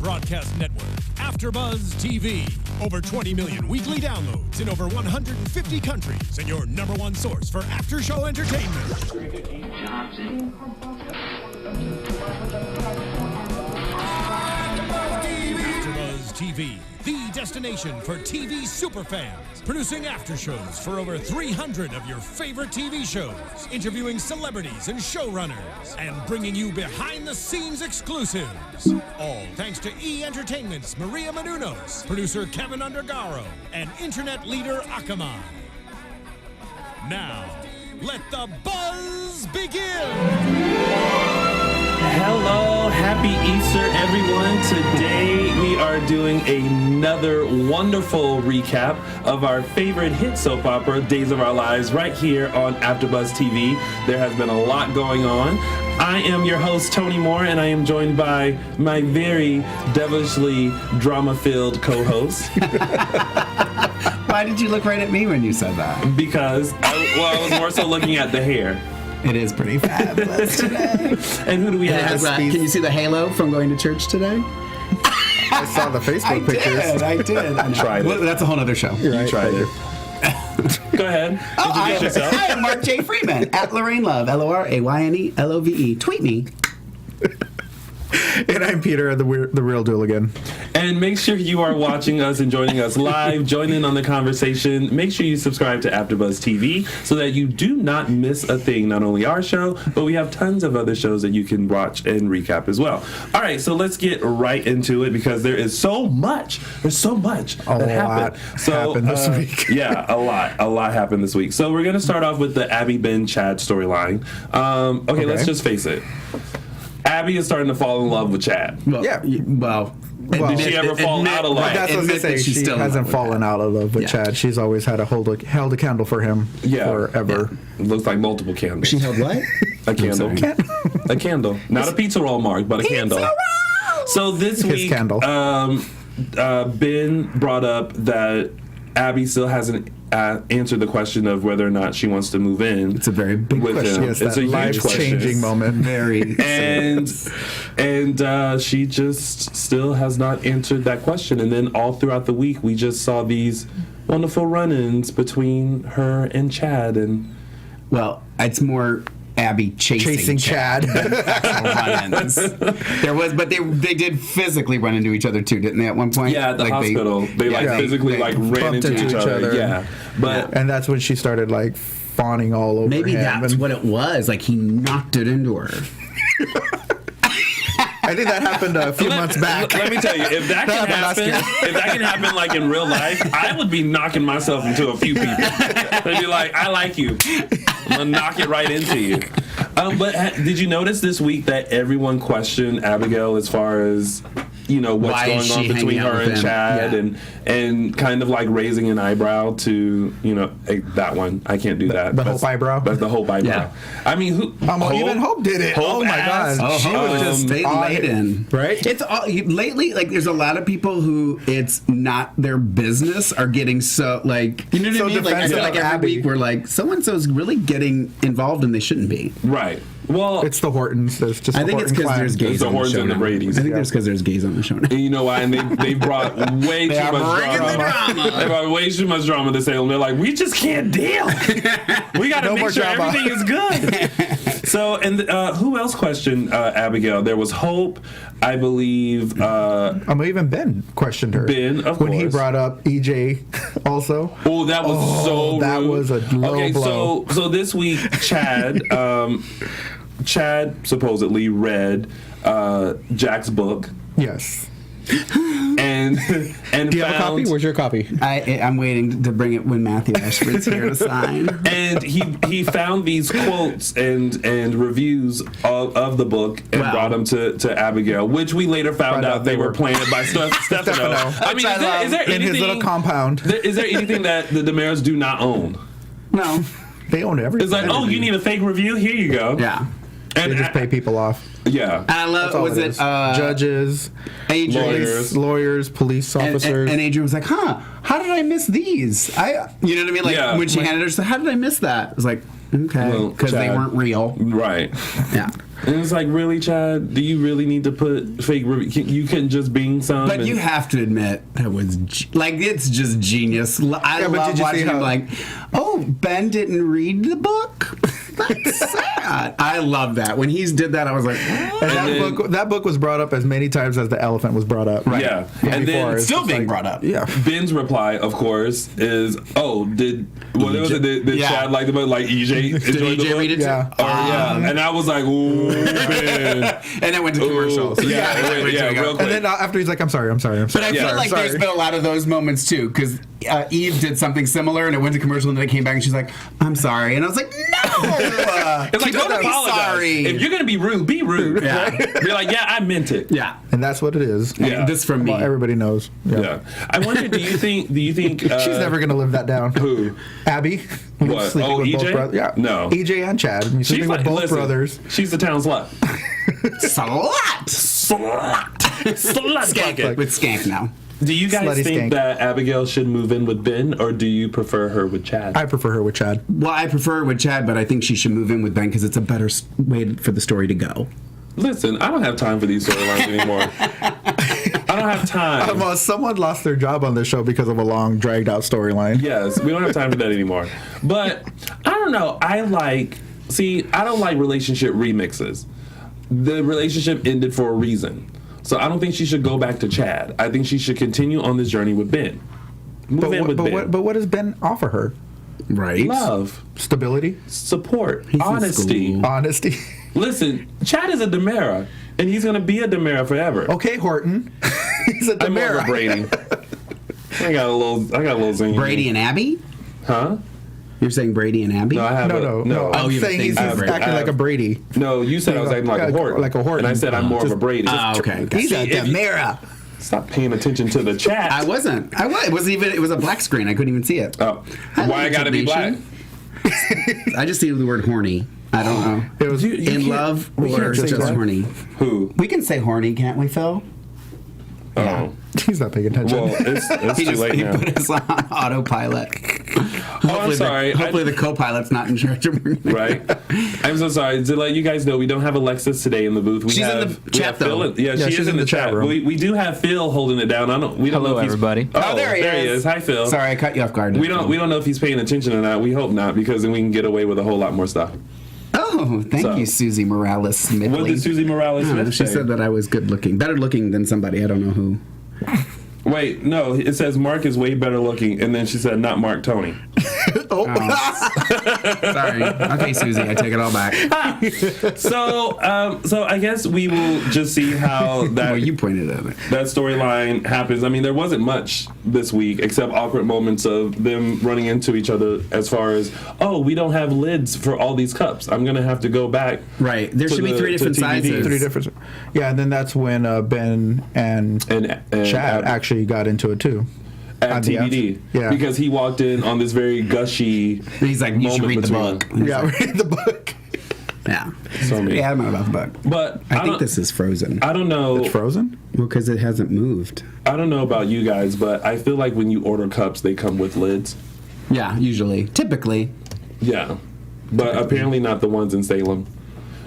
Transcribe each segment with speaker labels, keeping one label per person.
Speaker 1: broadcast network, AfterBuzz TV. Over 20 million weekly downloads in over 150 countries, and your number one source for after-show entertainment. AfterBuzz TV, the destination for TV superfans. Producing aftershows for over 300 of your favorite TV shows, interviewing celebrities and showrunners, and bringing you behind-the-scenes exclusives. All thanks to E! Entertainment's Maria Menounos, producer Kevin Undergaro, and internet leader Akamai. Now, let the buzz begin!
Speaker 2: Hello, happy Easter, everyone. Today we are doing another wonderful recap of our favorite hit soap opera, Days of Our Lives, right here on AfterBuzz TV. There has been a lot going on. I am your host, Tony Moore, and I am joined by my very devilishly drama-filled co-host.
Speaker 3: Why did you look right at me when you said that?
Speaker 2: Because, I was more so looking at the hair.
Speaker 3: It is pretty fabulous today.
Speaker 2: And who do we have?
Speaker 3: Can you see the halo from going to church today?
Speaker 4: I saw the Facebook pictures.
Speaker 3: I did.
Speaker 2: I tried it.
Speaker 3: Well, that's a whole other show.
Speaker 2: You tried it. Go ahead. Introduce yourself.
Speaker 3: I am Mark J. Freeman at Lorraine Love, LORAYNELOVE. Tweet me.
Speaker 4: And I'm Peter, the real Dooligan.
Speaker 2: And make sure you are watching us and joining us live. Join in on the conversation. Make sure you subscribe to AfterBuzz TV so that you do not miss a thing. Not only our show, but we have tons of other shows that you can watch and recap as well. All right, so let's get right into it because there is so much. There's so much that happened.
Speaker 4: Happened this week.
Speaker 2: Yeah, a lot happened this week. So we're going to start off with the Abby, Ben, Chad storyline. Okay, let's just face it. Abby is starting to fall in love with Chad.
Speaker 3: Well,
Speaker 4: Yeah.
Speaker 2: Did she ever fall out of love?
Speaker 4: That's what I was going to say. She hasn't fallen out of love with Chad. She's always had held a candle for him forever.
Speaker 2: Yeah. It looks like multiple candles.
Speaker 3: She held what?
Speaker 2: A candle. A candle. Not a pizza roll, Mark, but a candle. So this week, Ben brought up that Abby still hasn't answered the question of whether or not she wants to move in.
Speaker 3: It's a very big question.
Speaker 4: Yes,
Speaker 2: it's a huge
Speaker 4: life-changing moment.
Speaker 3: Very.
Speaker 2: And she just still has not answered that question. And then all throughout the week, we just saw these wonderful run-ins between her and Chad. And
Speaker 3: well, it's more Abby chasing Chad. Run-ins. There was, but they did physically run into each other too, didn't they? At one point,
Speaker 2: yeah, at the hospital, they physically ran into each other. Yeah,
Speaker 4: and that's when she started like fawning all over.
Speaker 3: Maybe
Speaker 4: him
Speaker 3: that's what it was. Like he knocked it into her.
Speaker 4: I think that happened a few months back.
Speaker 2: Let me tell you, if that can happen like in real life, I would be knocking myself into a few people. They'd be like, I like you. I'm going to knock it right into you. But did you notice this week that everyone questioned Abigail as far as, what's going on between her and Chad and kind of like raising an eyebrow to, that one. I can't do that.
Speaker 4: The Hope eyebrow?
Speaker 2: That's the Hope eyebrow.
Speaker 4: Yeah.
Speaker 2: I mean,
Speaker 4: even Hope did it.
Speaker 2: Hope
Speaker 4: my God.
Speaker 3: She was just laid in.
Speaker 4: Right?
Speaker 3: It's lately, like, there's a lot of people who it's not their business are getting so, like, you know what I mean? Like, I feel like every week we're like, so-and-so's really getting involved and they shouldn't be.
Speaker 2: Right. Well,
Speaker 4: it's the Hortons. There's just
Speaker 3: I think it's because there's gays on the show.
Speaker 2: And the Brady's.
Speaker 3: I think there's because there's gays on the show now.
Speaker 2: And you know why? And they brought way too much drama. They brought way too much drama to Salem. They're like, we just can't deal. We got to make sure everything is good. So, and who else questioned Abigail? There was Hope, I believe.
Speaker 4: Even Ben questioned her.
Speaker 2: Ben, of course.
Speaker 4: When he brought up EJ also.
Speaker 2: Oh, that was so rude.
Speaker 4: That was a low blow.
Speaker 2: So this week, Chad supposedly read Jack's book.
Speaker 4: Yes.
Speaker 2: And
Speaker 4: do you have a copy? Where's your copy?
Speaker 3: I'm waiting to bring it when Matthew Ashford's here to sign.
Speaker 2: And he found these quotes and reviews of the book and brought them to Abigail, which we later found out they were planted by Stefano. I mean, is there anything
Speaker 4: in his little compound?
Speaker 2: Is there anything that the DeMeras do not own?
Speaker 3: No.
Speaker 4: They own everything.
Speaker 2: It's like, oh, you need a fake review? Here you go.
Speaker 3: Yeah.
Speaker 4: They just pay people off.
Speaker 2: Yeah.
Speaker 3: And I love,
Speaker 4: judges, lawyers, police officers.
Speaker 3: And Adrian was like, how did I miss these? You know what I mean? Like, when she handed her, she said, how did I miss that? I was like, okay. Because they weren't real.
Speaker 2: Right.
Speaker 3: Yeah.
Speaker 2: And it's like, really, Chad? Do you really need to put fake you couldn't just bing some?
Speaker 3: But you have to admit, that was, it's just genius. I love watching him like, oh, Ben didn't read the book? That's sad. I love that. When he did that, I was like,
Speaker 4: and that book was brought up as many times as the elephant was brought up.
Speaker 2: Right. Yeah.
Speaker 3: And then it's still being brought up.
Speaker 4: Yeah.
Speaker 2: Ben's reply, of course, is, did Chad like the book? Like, EJ enjoyed the book?
Speaker 4: Read it? Yeah.
Speaker 2: And I was like, ooh, Ben.
Speaker 3: And it went to commercials.
Speaker 2: So real quick.
Speaker 4: And then after he's like, I'm sorry.
Speaker 3: But I feel like there's been a lot of those moments too, because Eve did something similar and it went to commercial and then it came back and she's like, I'm sorry. And I was like, no!
Speaker 2: It's like, don't apologize.
Speaker 3: Sorry.
Speaker 2: If you're going to be rude, be rude.
Speaker 3: Yeah.
Speaker 2: Be like, yeah, I meant it.
Speaker 3: Yeah.
Speaker 4: And that's what it is.
Speaker 3: Yeah. This from me.
Speaker 4: Well, everybody knows.
Speaker 2: Yeah. I wonder, do you think
Speaker 4: she's never going to live that down.
Speaker 2: Who?
Speaker 4: Abby.
Speaker 2: What?
Speaker 4: Sleeping with
Speaker 2: EJ?
Speaker 4: both brothers. Yeah.
Speaker 2: No.
Speaker 4: EJ and Chad. Sleeping with both brothers.
Speaker 2: She's the town slut.
Speaker 3: Slut
Speaker 2: Skank.
Speaker 3: with Skank now.
Speaker 2: Do you guys
Speaker 4: Slutty
Speaker 2: think
Speaker 4: skank.
Speaker 2: that Abigail should move in with Ben, or do you prefer her with Chad?
Speaker 4: I prefer her with Chad.
Speaker 3: Well, I prefer her with Chad, but I think she should move in with Ben because it's a better way for the story to go.
Speaker 2: Listen, I don't have time for these storylines anymore. I don't have time.
Speaker 4: Well, someone lost their job on this show because of a long, dragged-out storyline.
Speaker 2: Yes, we don't have time for that anymore. But I don't know. I don't like relationship remixes. The relationship ended for a reason. So I don't think she should go back to Chad. I think she should continue on this journey with Ben. Move in with Ben.
Speaker 4: But what does Ben offer her?
Speaker 3: Right.
Speaker 2: Love.
Speaker 4: Stability?
Speaker 2: Support.
Speaker 3: He's in
Speaker 2: honesty.
Speaker 3: school.
Speaker 4: Honesty.
Speaker 2: Listen, Chad is a Demera, and he's going to be a Demera forever.
Speaker 4: Okay, Horton. He's a
Speaker 2: I'm more
Speaker 4: Demera.
Speaker 2: of a Brady. I got a little zing.
Speaker 3: Brady and Abby?
Speaker 2: Huh?
Speaker 3: You're saying Brady and Abby?
Speaker 2: No, I have
Speaker 4: No. I'm saying he's acting like a Brady.
Speaker 2: No, you said I was acting like a Horton.
Speaker 4: Like a Horton.
Speaker 2: And I said I'm more of a Brady.
Speaker 3: Okay.
Speaker 4: He's a Demera.
Speaker 2: Stop paying attention to the chat.
Speaker 3: I wasn't. It wasn't even. It was a black screen. I couldn't even see it.
Speaker 2: Oh, why I gotta be black?
Speaker 3: I just see the word horny. I don't know.
Speaker 4: It was
Speaker 3: in love or just horny.
Speaker 2: Who?
Speaker 3: We can say horny, can't we, Phil?
Speaker 2: Oh.
Speaker 4: He's not paying attention.
Speaker 2: Well, it's too late
Speaker 3: he
Speaker 2: now.
Speaker 3: put us on autopilot.
Speaker 2: I'm sorry.
Speaker 3: Hopefully the co-pilot's not in charge of bringing it.
Speaker 2: Right. I'm so sorry. To let you guys know, we don't have Alexis today in the booth.
Speaker 3: She's in the chat, though.
Speaker 2: Yeah, she is in the chat room. We do have Phil holding it down. We don't know if he's,
Speaker 5: everybody.
Speaker 2: Oh, there he is. Hi, Phil.
Speaker 3: Sorry, I cut you off guard.
Speaker 2: We don't know if he's paying attention or not. We hope not, because then we can get away with a whole lot more stuff.
Speaker 3: Oh, thank you, Susie Morales Smith.
Speaker 2: What did Susie Morales Smith
Speaker 3: She
Speaker 2: say?
Speaker 3: said that I was good looking. Better looking than somebody. I don't know who.
Speaker 2: Wait, no, it says Mark is way better looking, and then she said not Mark Tony.
Speaker 3: Sorry. Okay, Susie, I take it all back.
Speaker 2: So I guess we will just see how that
Speaker 3: Well, you pointed at it.
Speaker 2: that storyline happens. I mean, there wasn't much this week except awkward moments of them running into each other as far as, oh, we don't have lids for all these cups. I'm going to have to go back.
Speaker 3: Right. There should be three different sizes.
Speaker 4: Three different. Yeah, and then that's when Ben and Chad actually got into it too.
Speaker 2: At TBD.
Speaker 4: Yeah.
Speaker 2: Because he walked in on this very gushy
Speaker 3: He's like, you should read the
Speaker 2: moment
Speaker 3: book.
Speaker 4: Yeah, read the book.
Speaker 3: Yeah.
Speaker 2: So me.
Speaker 3: Yeah, I don't know about the book.
Speaker 2: But
Speaker 3: I think this is Frozen.
Speaker 2: I don't know.
Speaker 4: It's Frozen?
Speaker 3: Well, because it hasn't moved.
Speaker 2: I don't know about you guys, but I feel like when you order cups, they come with lids.
Speaker 3: Yeah, usually. Typically.
Speaker 2: Yeah. But apparently not the ones in Salem.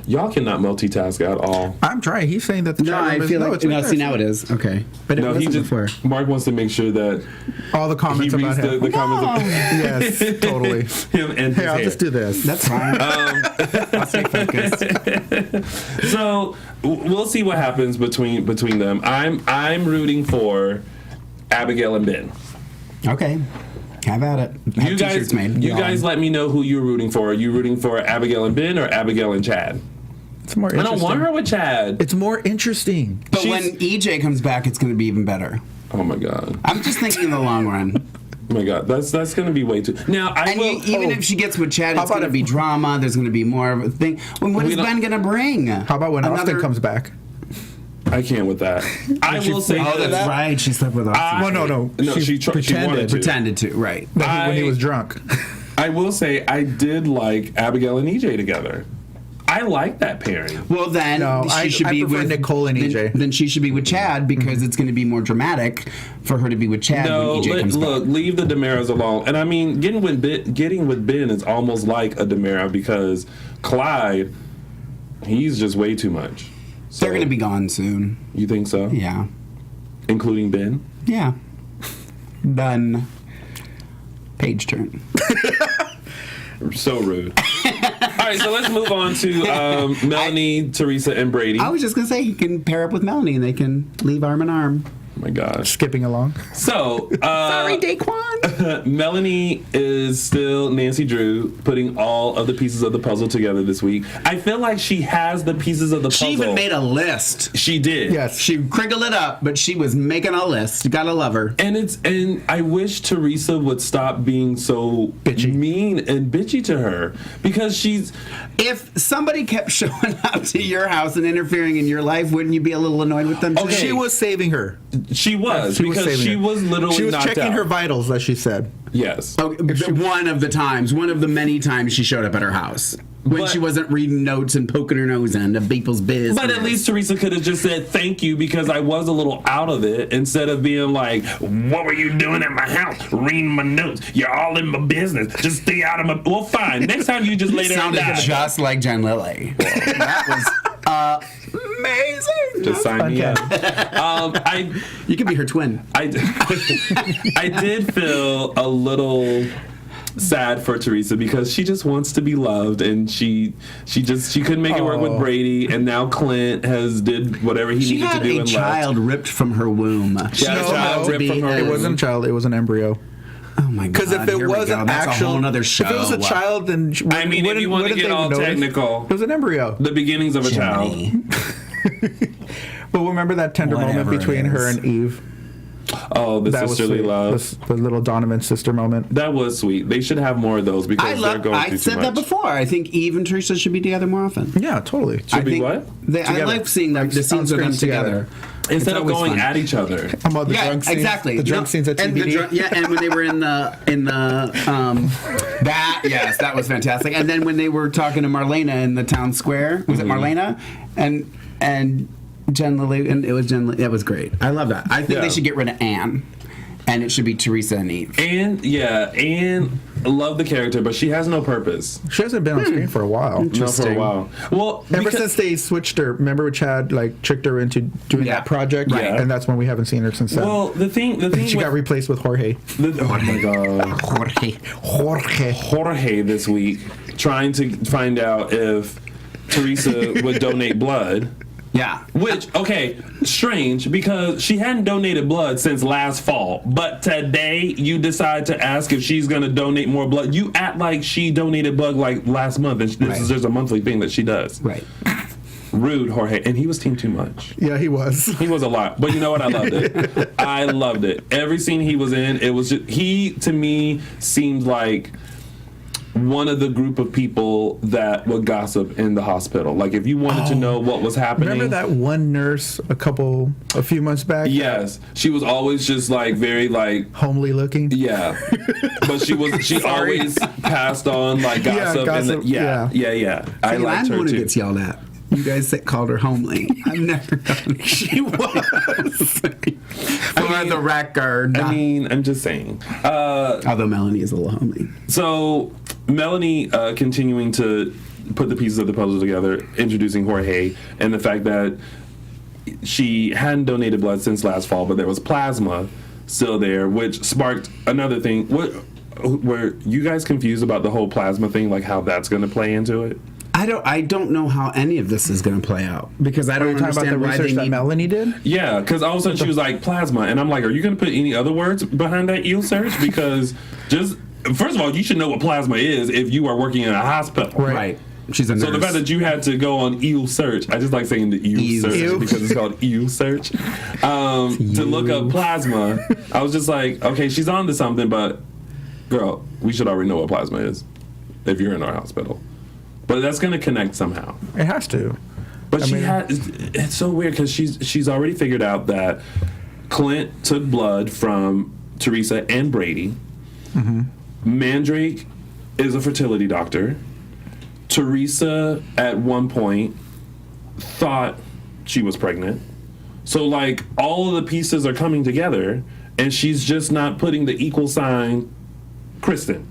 Speaker 2: Y'all cannot multitask at all.
Speaker 4: I'm trying. He's saying that the
Speaker 3: No,
Speaker 4: chat room
Speaker 3: I
Speaker 4: is...
Speaker 3: feel like...
Speaker 4: it's right
Speaker 3: No,
Speaker 4: there.
Speaker 3: see, now it is. Okay. But it
Speaker 2: No,
Speaker 3: wasn't
Speaker 2: he just...
Speaker 3: before.
Speaker 2: Mark wants to make sure that
Speaker 4: All the
Speaker 2: he
Speaker 4: comments
Speaker 2: reads
Speaker 4: about him.
Speaker 2: the comments
Speaker 4: Yes, totally.
Speaker 2: of him and his
Speaker 4: Hey, I'll
Speaker 2: hair.
Speaker 4: just do this.
Speaker 3: That's fine. I'll stay focused.
Speaker 2: So we'll see what happens between them. I'm rooting for Abigail and Ben.
Speaker 3: Okay. Have at it. Have
Speaker 2: You
Speaker 3: t-shirts
Speaker 2: guys,
Speaker 3: made.
Speaker 2: you guys, let me know who you're rooting for. Are you rooting for Abigail and Ben or Abigail and Chad?
Speaker 4: It's more
Speaker 2: I
Speaker 4: interesting.
Speaker 2: don't want her with Chad.
Speaker 4: It's more interesting.
Speaker 3: But when EJ comes back, it's going to be even better.
Speaker 2: Oh my god.
Speaker 3: I'm just thinking in the long run.
Speaker 2: Oh my god. That's going to be way too. Now I
Speaker 3: And
Speaker 2: will.
Speaker 3: even if she gets with Chad, it's
Speaker 4: How
Speaker 3: going to
Speaker 4: about
Speaker 3: be drama. There's going to be more of a thing. Well, what is Ben going to bring?
Speaker 4: How about when Austin comes back?
Speaker 2: I can't with that. I will say.
Speaker 3: Oh, that's right. She slept with Austin.
Speaker 2: No, she wanted to.
Speaker 3: Pretended to. Right.
Speaker 4: When he was drunk.
Speaker 2: I will say I did like Abigail and EJ together. I like that pairing.
Speaker 3: Well, then she should be with
Speaker 4: Nicole and EJ.
Speaker 3: Then she should be with Chad because it's going to be more dramatic for her to be with Chad when EJ comes back.
Speaker 2: Leave the Damaras alone. And I mean, getting with Ben is almost like a Damara because Clyde, he's just way too much. So,
Speaker 3: they're going to be gone soon.
Speaker 2: You think so?
Speaker 3: Yeah.
Speaker 2: Including Ben?
Speaker 3: Yeah. Done. Page turn.
Speaker 2: So rude. All right, so let's move on to Melanie, Teresa, and Brady.
Speaker 3: I was just going to say he can pair up with Melanie and they can leave arm in arm.
Speaker 2: Oh my gosh.
Speaker 4: Skipping along.
Speaker 2: So,
Speaker 3: sorry, Daquan.
Speaker 2: Melanie is still Nancy Drew, putting all of the pieces of the puzzle together this week. I feel like she has the pieces of the puzzle.
Speaker 3: She even made a list.
Speaker 2: She did.
Speaker 4: Yes.
Speaker 3: She crinkled it up, but she was making a list. You gotta love her.
Speaker 2: And I wish Teresa would stop being so
Speaker 4: bitchy,
Speaker 2: mean and bitchy to her because she's.
Speaker 3: If somebody kept showing up to your house and interfering in your life, wouldn't you be a little annoyed with them?
Speaker 4: Okay. She was saving her.
Speaker 2: She was because she was literally
Speaker 4: she was
Speaker 2: knocked
Speaker 4: checking
Speaker 2: out.
Speaker 4: her vitals, as she said.
Speaker 2: Yes.
Speaker 3: One of the many times she showed up at her house. When she wasn't reading notes and poking her nose into people's business.
Speaker 2: But at least Teresa could have just said thank you because I was a little out of it instead of being like, what were you doing at my house? Reading my notes. You're all in my business. Just stay out of my... Well, fine. Next time you just lay there and die.
Speaker 3: Just like Jen Lilly. That was amazing.
Speaker 2: Just sign me up.
Speaker 3: You could be her twin.
Speaker 2: I did feel a little... sad for Teresa because she just wants to be loved and she couldn't make it work with Brady and now Clint has did whatever he needed to do
Speaker 3: and left. She had a child ripped from her womb.
Speaker 2: She had a child ripped from her womb.
Speaker 4: It wasn't a child, it was an embryo.
Speaker 3: Oh my god.
Speaker 4: Because if it wasn't actual, if it was a child, then
Speaker 2: I mean, if you want to get all technical,
Speaker 4: it was an embryo.
Speaker 2: The beginnings of a child.
Speaker 4: But remember that tender moment between her and Eve?
Speaker 2: Oh, the sisterly love.
Speaker 4: The little Donovan sister moment.
Speaker 2: That was sweet. They should have more of those because they're going through too much.
Speaker 3: I said that before. I think Eve and Teresa should be together more often.
Speaker 4: Yeah, totally.
Speaker 2: Should be what?
Speaker 3: I like seeing the scenes of them together.
Speaker 2: Instead of going at each other.
Speaker 4: About the drunk scenes.
Speaker 3: Exactly.
Speaker 4: The drunk scenes at TBD.
Speaker 3: And when they were in the that was fantastic. And then when they were talking to Marlena in the town square, was it Marlena? And Jen Lilly, and it was Jen Lilly. It was great. I love that. I think they should get rid of Anne. And it should be Teresa and Eve.
Speaker 2: Anne love the character, but she has no purpose.
Speaker 4: She hasn't been on screen for a while.
Speaker 2: No, for a while. Well,
Speaker 4: ever since they switched her, remember Chad tricked her into doing that project,
Speaker 2: right?
Speaker 4: And that's when we haven't seen her since then.
Speaker 2: Well, the thing
Speaker 4: she got replaced with Jorge.
Speaker 2: Oh my god, Jorge this week trying to find out if Teresa would donate blood.
Speaker 3: Yeah.
Speaker 2: Which, okay, strange because she hadn't donated blood since last fall. But today you decide to ask if she's going to donate more blood. You act like she donated blood like last month. And this is just a monthly thing that she does.
Speaker 3: Right.
Speaker 2: Rude, Jorge. And he was team too much.
Speaker 4: Yeah, he was.
Speaker 2: He was a lot. But you know what? I loved it. I loved it. Every scene he was in, it was just, he, to me, seemed like one of the group of people that would gossip in the hospital. Like if you wanted to know what was happening.
Speaker 4: Remember that one nurse a few months back?
Speaker 2: Yes. She was always just like very like
Speaker 4: homely looking.
Speaker 2: Yeah. But she always passed on like gossip. Yeah. I liked her
Speaker 3: too.
Speaker 2: too.
Speaker 3: Gets yelled at. You guys called her homely. I've never done it. She was. For the record.
Speaker 2: I mean, I'm just saying.
Speaker 3: Although Melanie is a little homely.
Speaker 2: So, Melanie continuing to put the pieces of the puzzle together, introducing Jorge, and the fact that she hadn't donated blood since last fall, but there was plasma still there, which sparked another thing. Were you guys confused about the whole plasma thing, like how that's going to play into it?
Speaker 3: I don't know how any of this is going to play out because I don't understand
Speaker 4: about the
Speaker 3: why
Speaker 4: research
Speaker 3: they
Speaker 4: that Melanie did.
Speaker 2: Yeah, because all of a sudden she was like plasma, and I'm like, are you going to put any other words behind that eel search? Because just first of all, you should know what plasma is if you are working in a hospital,
Speaker 3: right? She's a nurse.
Speaker 2: So the fact that you had to go on eel search, I just like saying the eel search because it's called eel search. To look up plasma, I was just like, okay, she's on to something, but girl, we should already know what plasma is if you're in our hospital. But that's going to connect somehow.
Speaker 4: It has to.
Speaker 2: But it's so weird because she's already figured out that Clint took blood from Teresa and Brady. Mm-hmm. Mandrake is a fertility doctor. Teresa at one point thought she was pregnant. So like all of the pieces are coming together, and she's just not putting the equal sign Kristen.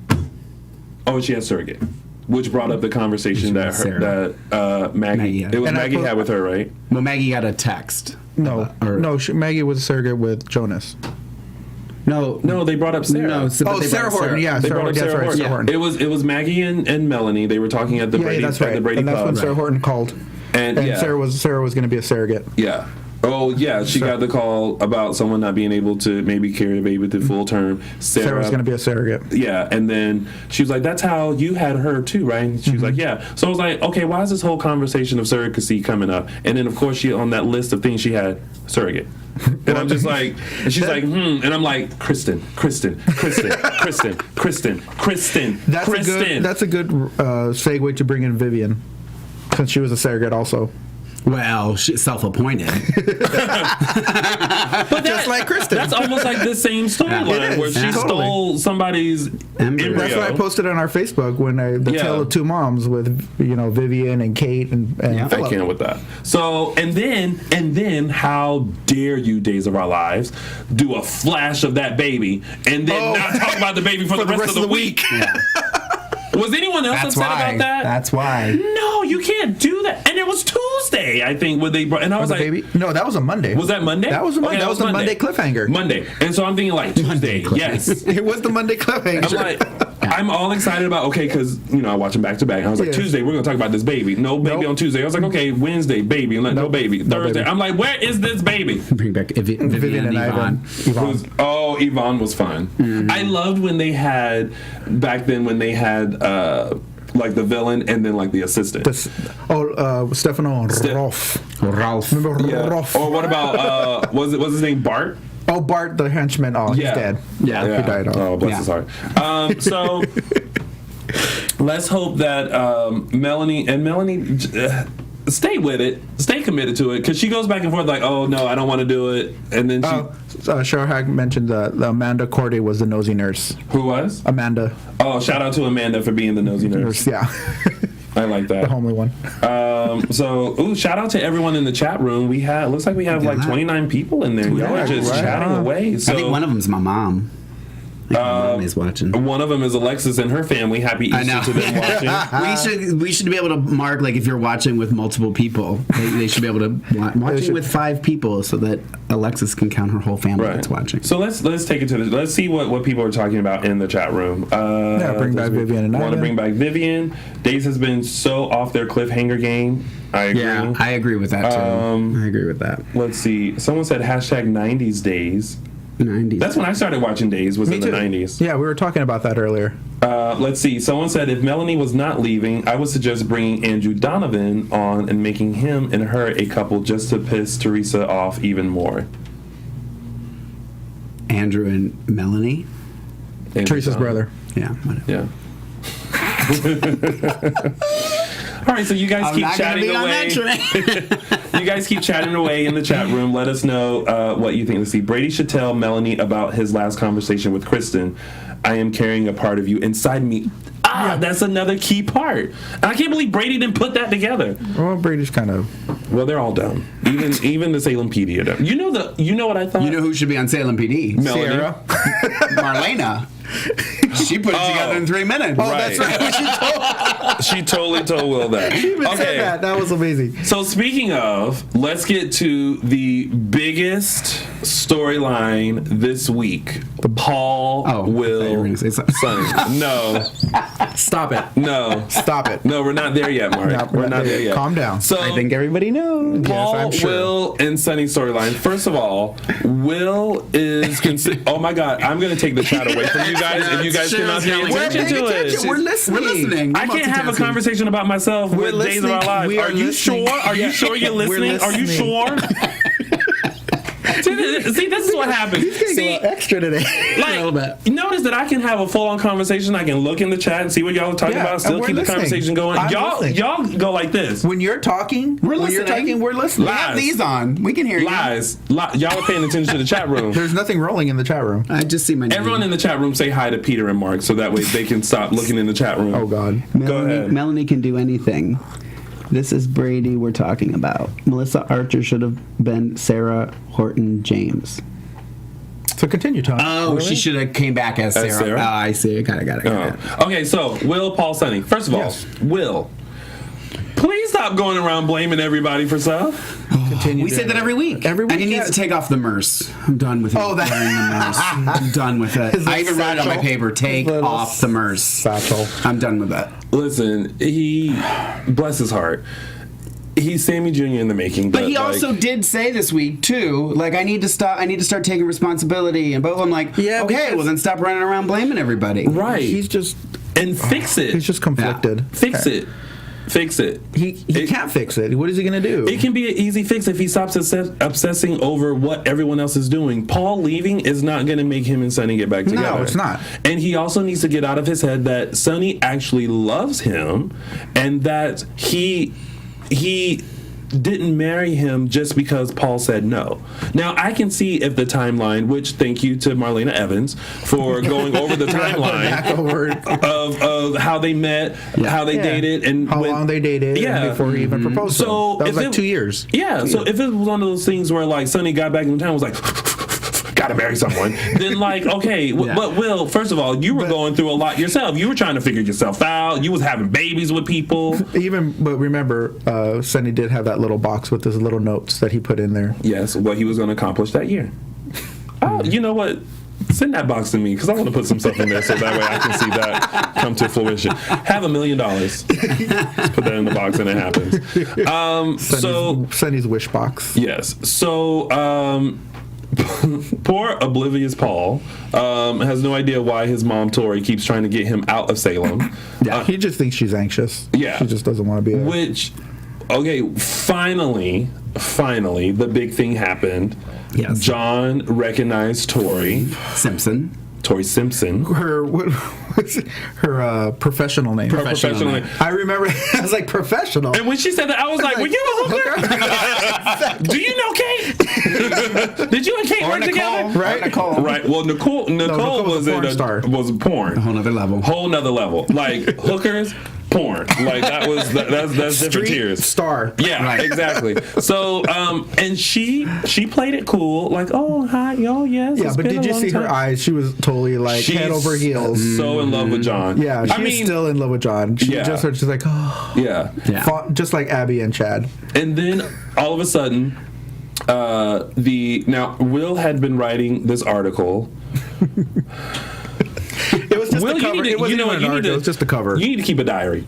Speaker 2: Oh, and she has surrogate, which brought up the conversation that Maggie. It was Maggie had with her, right?
Speaker 3: Well, Maggie got a text.
Speaker 4: Maggie was a surrogate with Jonas.
Speaker 2: No, they brought up Sarah.
Speaker 3: No,
Speaker 4: Sarah Horton. Yeah,
Speaker 2: they brought up Sarah Horton. It was Maggie and Melanie. They were talking at the Brady.
Speaker 4: That's right.
Speaker 2: The Brady
Speaker 4: and that's
Speaker 2: Club.
Speaker 4: when Sarah Horton called. And Sarah was going to be a surrogate.
Speaker 2: Yeah. Oh yeah, she got the call about someone not being able to maybe carry the baby to full term.
Speaker 4: Sarah was going to be a surrogate.
Speaker 2: Yeah, and then she was like, "That's how you had her too, right?" And she was like, "Yeah." So I was like, "Okay, why is this whole conversation of surrogacy coming up?" And then of course she on that list of things she had surrogate. And I'm just like, and she's like, and I'm like, Kristen.
Speaker 4: That's a good segue to bring in Vivian, since she was a surrogate also.
Speaker 3: Well, she's self-appointed.
Speaker 2: But just like Kristen. That's almost like the same storyline where she stole somebody's embryo.
Speaker 4: That's what I posted on our Facebook when the tale of two moms with Vivian and Kate and Philip.
Speaker 2: I can't with that. So and then how dare you, Days of Our Lives, do a flash of that baby and then not talk about the baby for the rest of the week. Yeah. Was anyone else upset about that?
Speaker 3: That's why.
Speaker 2: No, you can't do that. And it was Tuesday, I think, when they brought. And I was like,
Speaker 4: baby? No, that was a Monday.
Speaker 2: Was that Monday?
Speaker 4: That was a Monday. That was the Monday cliffhanger.
Speaker 2: Monday. And so I'm thinking like Tuesday. Yes,
Speaker 4: it was the Monday cliffhanger.
Speaker 2: I'm like, I'm all excited about because I watch them back to back. I was like, Tuesday we're gonna talk about this baby. No baby on Tuesday. I was like, okay, Wednesday baby, no baby. Thursday. I'm like, where is this baby?
Speaker 3: Bring back Vivian and Yvonne.
Speaker 2: Yvonne was fun. Mm-hmm. I loved when they had back then when they had. Like the villain and then like the assistant.
Speaker 4: Stefano Rolf.
Speaker 3: Remember
Speaker 2: Rolf? Or what about what's his name? Bart?
Speaker 4: Oh, Bart the henchman. Oh, he's dead.
Speaker 3: Yeah,
Speaker 4: he died.
Speaker 2: Oh, bless his heart. So let's hope that Melanie stay with it, stay committed to it, because she goes back and forth like, oh no, I don't want to do it, and then
Speaker 4: Cheryl Hack mentioned that Amanda Corday was the nosy nurse.
Speaker 2: Who was?
Speaker 4: Amanda.
Speaker 2: Oh, shout out to Amanda for being the nosy nurse.
Speaker 4: Yeah.
Speaker 2: I like that.
Speaker 4: The homely one.
Speaker 2: Shout out to everyone in the chat room. Looks like we have like 29 people in there. Y'all are just chatting away. So,
Speaker 3: I think one of them's my mom. Mom is watching.
Speaker 2: One of them is Alexis and her family. Happy Easter to them watching.
Speaker 3: we should be able to mark like if you're watching with multiple people, they should be able to watching with 5 people so that Alexis can count her whole family that's watching.
Speaker 2: So let's take it to let's see what people are talking about in the chat room.
Speaker 4: Bring back Vivian and I
Speaker 2: want to bring back Vivian. Days has been so off their cliffhanger game. I agree.
Speaker 3: Yeah, I agree with that too. I agree with that.
Speaker 2: Let's see. Someone said #90s Days.
Speaker 3: 90s.
Speaker 2: That's when I started watching Days, was in the 90s.
Speaker 4: Yeah, we were talking about that earlier.
Speaker 2: Let's see. Someone said if Melanie was not leaving, I would suggest bringing Andrew Donovan on and making him and her a couple just to piss Teresa off even more.
Speaker 3: Andrew and Melanie?
Speaker 4: Teresa's brother.
Speaker 3: Yeah, whatever.
Speaker 2: Yeah. All right, so you guys keep chatting away. You guys keep chatting away in the chat room. Let us know what you think. Let's see. Brady should tell Melanie about his last conversation with Kristen. I am carrying a part of you inside me. That's another key part. And I can't believe Brady didn't put that together.
Speaker 4: Well, Brady's kind of.
Speaker 2: Well, they're all dumb. Even the Salem PD are dumb. You know what I thought?
Speaker 3: You know who should be on Salem PD?
Speaker 2: Melanie.
Speaker 3: Sarah. Marlena. She put it together in 3 minutes.
Speaker 4: Oh, right. That's right.
Speaker 2: She totally told Will that.
Speaker 4: She even said that. That was amazing.
Speaker 2: So speaking of, let's get to the biggest storyline this week. Paul, Will, Sonny. No.
Speaker 4: Stop it.
Speaker 2: No.
Speaker 4: Stop it.
Speaker 2: No, we're not there yet, Mark.
Speaker 4: No,
Speaker 2: we're not there yet.
Speaker 4: Calm down.
Speaker 3: So I think everybody knows.
Speaker 2: Paul,
Speaker 4: yes, I'm sure.
Speaker 2: Will, and Sonny's storyline. First of all, Will is oh my God, I'm going to take the chat away from you guys if you guys cannot pay attention to it.
Speaker 3: We're listening.
Speaker 2: I can't have a conversation about myself with Days of Our Lives. Are you sure? Are you sure you're listening? Are you sure? See, this is what happens.
Speaker 4: He's getting a little extra today.
Speaker 2: Like, notice that I can have a full-on conversation. I can look in the chat and see what y'all are talking about. Still keep the conversation going. Y'all go like this.
Speaker 4: When you're talking, we're listening.
Speaker 3: We have these on. We can hear you.
Speaker 2: Y'all are paying attention to the chat room.
Speaker 4: There's nothing rolling in the chat room.
Speaker 3: I just see my name.
Speaker 2: Everyone in the chat room say hi to Peter and Mark so that way they can stop looking in the chat room.
Speaker 4: Oh, God.
Speaker 2: Go ahead.
Speaker 3: Melanie can do anything. This is Brady we're talking about. Melissa Archer should have been Sarah Horton James.
Speaker 4: So continue, Tom.
Speaker 3: Oh, really? She should have came back as Sarah. Oh, I see. Got it.
Speaker 2: Okay, so Will, Paul, Sonny. First of all, Will, please stop going around blaming everybody for stuff.
Speaker 3: We say that every week. And he needs to take off the MERS. I'm done with him wearing the MERS. I'm done with it. I even wrote it on my paper. Take off the MERS. Satchel. I'm done with that.
Speaker 2: Listen, he, bless his heart, he's Sammy Jr. in the making.
Speaker 3: But he also did say this week too, like I need to start taking responsibility. And both of them like, okay, well then stop running around blaming everybody.
Speaker 2: Right.
Speaker 4: He's just
Speaker 2: fix it.
Speaker 4: He's just conflicted.
Speaker 2: Yeah. Fix it.
Speaker 4: He can't fix it. What is he going to do?
Speaker 2: It can be an easy fix if he stops obsessing over what everyone else is doing. Paul leaving is not going to make him and Sonny get back together.
Speaker 4: No, it's not.
Speaker 2: And he also needs to get out of his head that Sonny actually loves him and that he didn't marry him just because Paul said no. Now, I can see if the timeline, which thank you to Marlena Evans for going over the timeline of how they met, how they dated, and
Speaker 4: how long they dated before he even proposed.
Speaker 2: So
Speaker 4: that was like 2 years.
Speaker 2: Yeah, so if it was one of those things where like Sonny got back in town and was like, gotta marry someone, then like, okay, but Will, first of all, you were going through a lot yourself. You were trying to figure yourself out. You was having babies with people.
Speaker 4: But remember, Sonny did have that little box with his little notes that he put in there.
Speaker 2: Yes, what he was going to accomplish that year. Oh, you know what? Send that box to me because I want to put some stuff in there so that way I can see that come to fruition. Have $1 million. Just put that in the box and it happens.
Speaker 4: Sonny's wish box.
Speaker 2: Yes. So poor oblivious Paul has no idea why his mom Tori keeps trying to get him out of Salem.
Speaker 4: He just thinks she's anxious.
Speaker 2: Yeah,
Speaker 4: she just doesn't want to be there.
Speaker 2: Which, okay, finally, the big thing happened.
Speaker 3: Yes,
Speaker 2: John recognized Tori Simpson.
Speaker 4: Her professional name.
Speaker 2: Professional name.
Speaker 4: I remember. I was like, professional.
Speaker 2: And when she said that, I was like, were you a hooker? Do you know Kate? Did you and Kate work together?
Speaker 4: Right.
Speaker 2: Right. Well, Nicole was a porn.
Speaker 3: A whole nother level.
Speaker 2: Like hookers. Porn, like that's different tiers.
Speaker 4: Star,
Speaker 2: yeah, right. Exactly. So, and she played it cool, like, oh hi, oh yes,
Speaker 4: yeah. But did you see her eyes? She was totally like head over heels,
Speaker 2: so in love with John.
Speaker 4: Yeah, she's still in love with John. She's like, oh,
Speaker 2: yeah.
Speaker 4: Just like Abby and Chad.
Speaker 2: And then all of a sudden, now Will had been writing this article.
Speaker 4: It was just the cover. It wasn't even an article. It was just the cover.
Speaker 2: You need to keep a diary.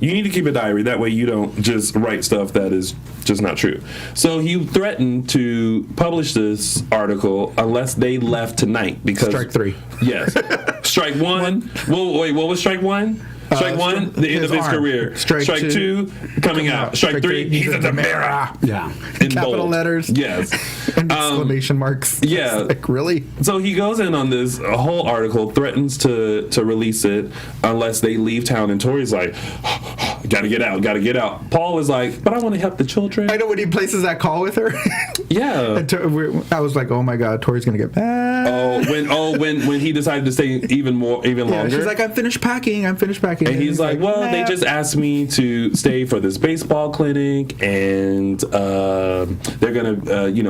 Speaker 2: That way you don't just write stuff that is just not true. So he threatened to publish this article unless they left tonight because
Speaker 4: strike 3.
Speaker 2: Yes. Strike 1. Well, wait, what was strike 1? Strike 1, the end of his career. Strike 2, coming out. Strike 3, he's a Demera.
Speaker 3: Yeah.
Speaker 2: In
Speaker 4: capital
Speaker 2: bold
Speaker 4: letters.
Speaker 2: Yes.
Speaker 4: And exclamation marks.
Speaker 2: Yeah.
Speaker 4: Like, really?
Speaker 2: So he goes in on this whole article, threatens to release it unless they leave town, and Tori's like, gotta get out. Paul is like, but I want to help the children.
Speaker 4: I know when he places that call with her.
Speaker 2: Yeah.
Speaker 4: I was like, oh my God, Tori's gonna get mad.
Speaker 2: When he decided to stay even longer.
Speaker 4: She's like, I'm finished packing.
Speaker 2: And he's like, well, they just asked me to stay for this baseball clinic, and they're gonna,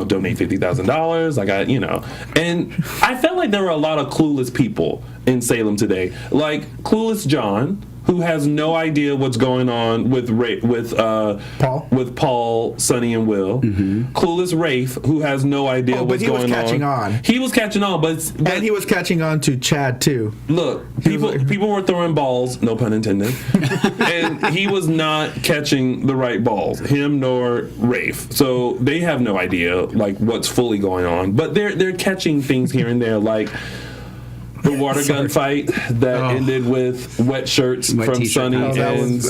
Speaker 2: donate $50,000. And I felt like there were a lot of clueless people in Salem today, like clueless John, who has no idea what's going on with Paul, Sonny, and Will. Mm-hmm. Clueless Rafe, who has no idea what's going on. He was catching on, but
Speaker 4: he was catching on to Chad too.
Speaker 2: Look, people were throwing balls, no pun intended, and he was not catching the right balls. Him nor Rafe. So they have no idea like what's fully going on, but they're catching things here and there, like. the water gun fight that ended with wet shirts from
Speaker 3: t-shirt.
Speaker 2: Sonny.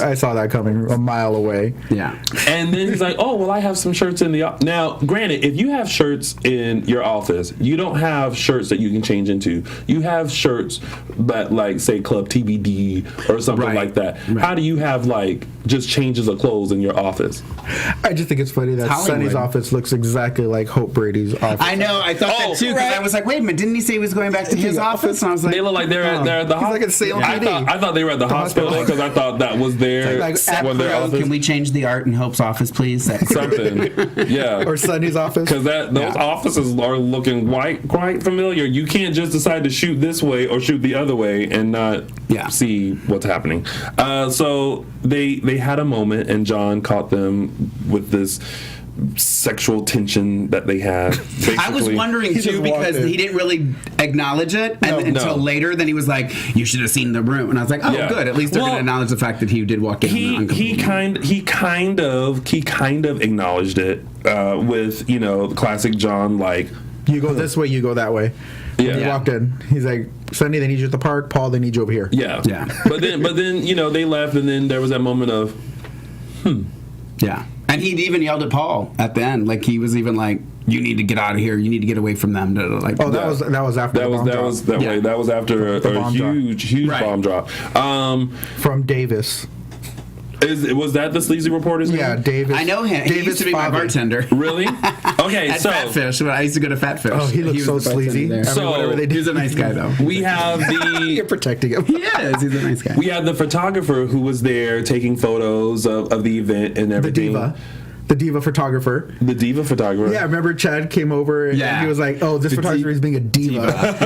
Speaker 4: I saw that coming a mile away.
Speaker 3: Yeah.
Speaker 2: And then he's like, oh, well, I have some shirts in the... Now, granted, if you have shirts in your office, you don't have shirts that you can change into. You have shirts that, like, say, Club TBD or something like that. Right. How do you have, like, just changes of clothes in your office?
Speaker 4: I just think it's funny that Sonny's office looks exactly like Hope Brady's office.
Speaker 3: I know. I thought that too, because I was like, wait a minute, didn't he say he was going back to his office? And I was like,
Speaker 2: they look like they're at the hospital.
Speaker 4: Like at Salem PD.
Speaker 2: I thought they were at the hospital because I thought that was their office.
Speaker 3: Can we change the art in Hope's office, please?
Speaker 2: Something. Yeah.
Speaker 4: Or Sonny's office.
Speaker 2: Because those offices are looking quite familiar. You can't just decide to shoot this way or shoot the other way and not see what's happening. So they had a moment, and John caught them with this sexual tension that they had. Basically.
Speaker 3: I was wondering too, because he didn't really acknowledge it until later. Then he was like, "You should have seen the room," and I was like, "Oh, good. At least they're going to acknowledge the fact that he did walk in." He
Speaker 2: kind of acknowledged it with the classic John, like,
Speaker 4: you go this way, you go that way. Yeah. He walked in. He's like, Sonny, they need you at the park. Paul, they need you over here.
Speaker 2: Yeah. But then they left, and then there was that moment of,
Speaker 3: Yeah. And he even yelled at Paul at the end. Like, he was even like, you need to get out of here. You need to get away from them. Like,
Speaker 4: that was after the bomb drop.
Speaker 2: That was after a huge bomb drop.
Speaker 4: From Davis.
Speaker 2: Was that the sleazy reporter's name?
Speaker 4: Yeah, Davis.
Speaker 3: I know him. He used to be my bartender.
Speaker 2: Really? Okay,
Speaker 3: at Fatfish. When I used to go to Fatfish.
Speaker 4: Oh, he looks so sleazy.
Speaker 3: Whatever they do. He's a nice guy, though.
Speaker 2: We have
Speaker 4: You're protecting him.
Speaker 3: He is. He's a nice guy.
Speaker 2: We had the photographer who was there taking photos of the event and everything.
Speaker 4: The diva photographer.
Speaker 2: The diva photographer.
Speaker 4: Yeah, remember Chad came over and he was like, "Oh, this photographer is being a diva."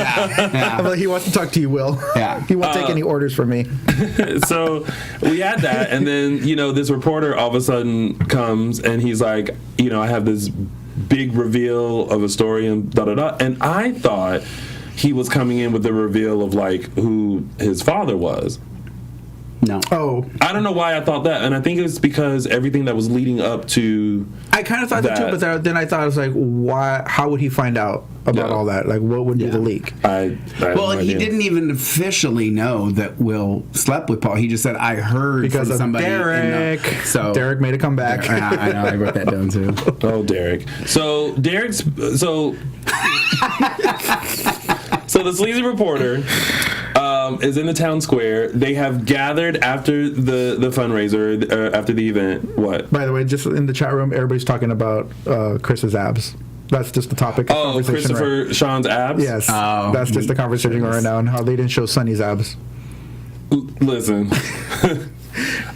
Speaker 4: I'm like, he wants to talk to you, Will.
Speaker 3: Yeah.
Speaker 4: He won't take any orders from me.
Speaker 2: So we had that, and then this reporter all of a sudden comes and he's like, I have this big reveal of a story and da-da-da, and I thought he was coming in with the reveal of like who his father was.
Speaker 3: No.
Speaker 4: Oh.
Speaker 2: I don't know why I thought that, and I think it was because everything that was leading up to.
Speaker 4: I kind of thought that too, but then I thought, I was like, why? How would he find out about all that? Like, what would be the leak?
Speaker 3: He didn't even officially know that Will slept with Paul. He just said, I heard
Speaker 4: because
Speaker 3: from
Speaker 4: of
Speaker 3: somebody.
Speaker 4: Derek.
Speaker 3: So
Speaker 4: Derek made a comeback.
Speaker 3: I know. I wrote that down too.
Speaker 2: Oh, Derek. So the sleazy reporter is in the town square. They have gathered after the fundraiser, after the event. What?
Speaker 4: By the way, just in the chat room, everybody's talking about Chris's abs. That's just the topic of conversation.
Speaker 2: Christopher Sean's abs?
Speaker 4: Yes. That's just the conversation right now, and how they didn't show Sonny's abs.
Speaker 2: Listen,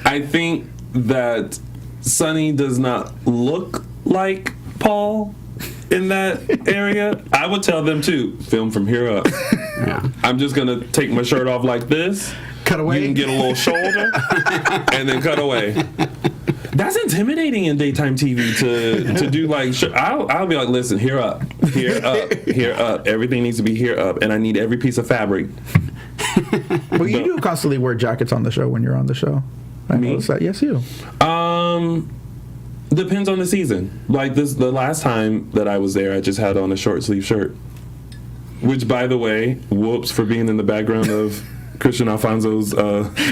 Speaker 2: I think that Sonny does not look like Paul in that area. I would tell them to film from here up. Yeah. I'm just gonna take my shirt off like this.
Speaker 4: Cut away.
Speaker 2: You can get a little shoulder, and then cut away. That's intimidating in daytime TV to do like. I'll be like, listen, here up, here up, here up. Everything needs to be here up, and I need every piece of fabric.
Speaker 4: Well, you do constantly wear jackets on the show when you're on the show. I noticed that. Yes, you.
Speaker 2: Depends on the season. Like the last time that I was there, I just had on a short sleeve shirt. Which, by the way, whoops for being in the background of Christian Alfonso's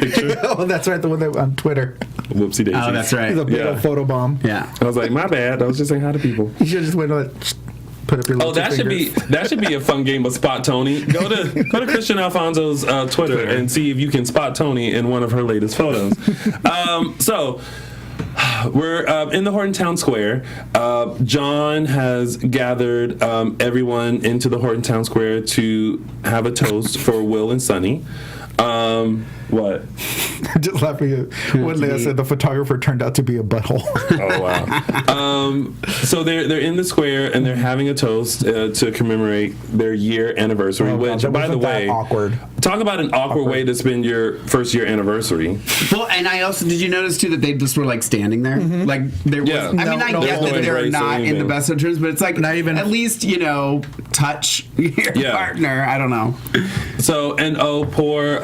Speaker 2: picture.
Speaker 4: Oh, that's right, the one that on Twitter.
Speaker 2: Whoopsie daisy.
Speaker 3: Oh, that's right.
Speaker 4: He's a big old photo bomb.
Speaker 3: Yeah.
Speaker 2: I was like, my bad. I was just saying hi to people.
Speaker 4: You should just went on. Put up your little
Speaker 2: that should be a fun game of Spot Tony. Go to Christian Alfonso's Twitter and see if you can spot Tony in one of her latest photos. So we're in the Horton Town Square. John has gathered everyone into the Horton Town Square to have a toast for Will and Sonny. What?
Speaker 4: Just laughing at when Leah said the photographer turned out to be a butthole.
Speaker 2: Oh wow! So they're in the square and they're having a toast to commemorate their year anniversary. Which, by the way,
Speaker 4: awkward.
Speaker 2: Talk about an awkward way to spend your first year anniversary.
Speaker 3: Well, and I also did you notice too that they just were like standing there, like there was. I mean, I get that they're not in the best of terms, but it's like not even at least touch your partner. I don't know.
Speaker 2: So poor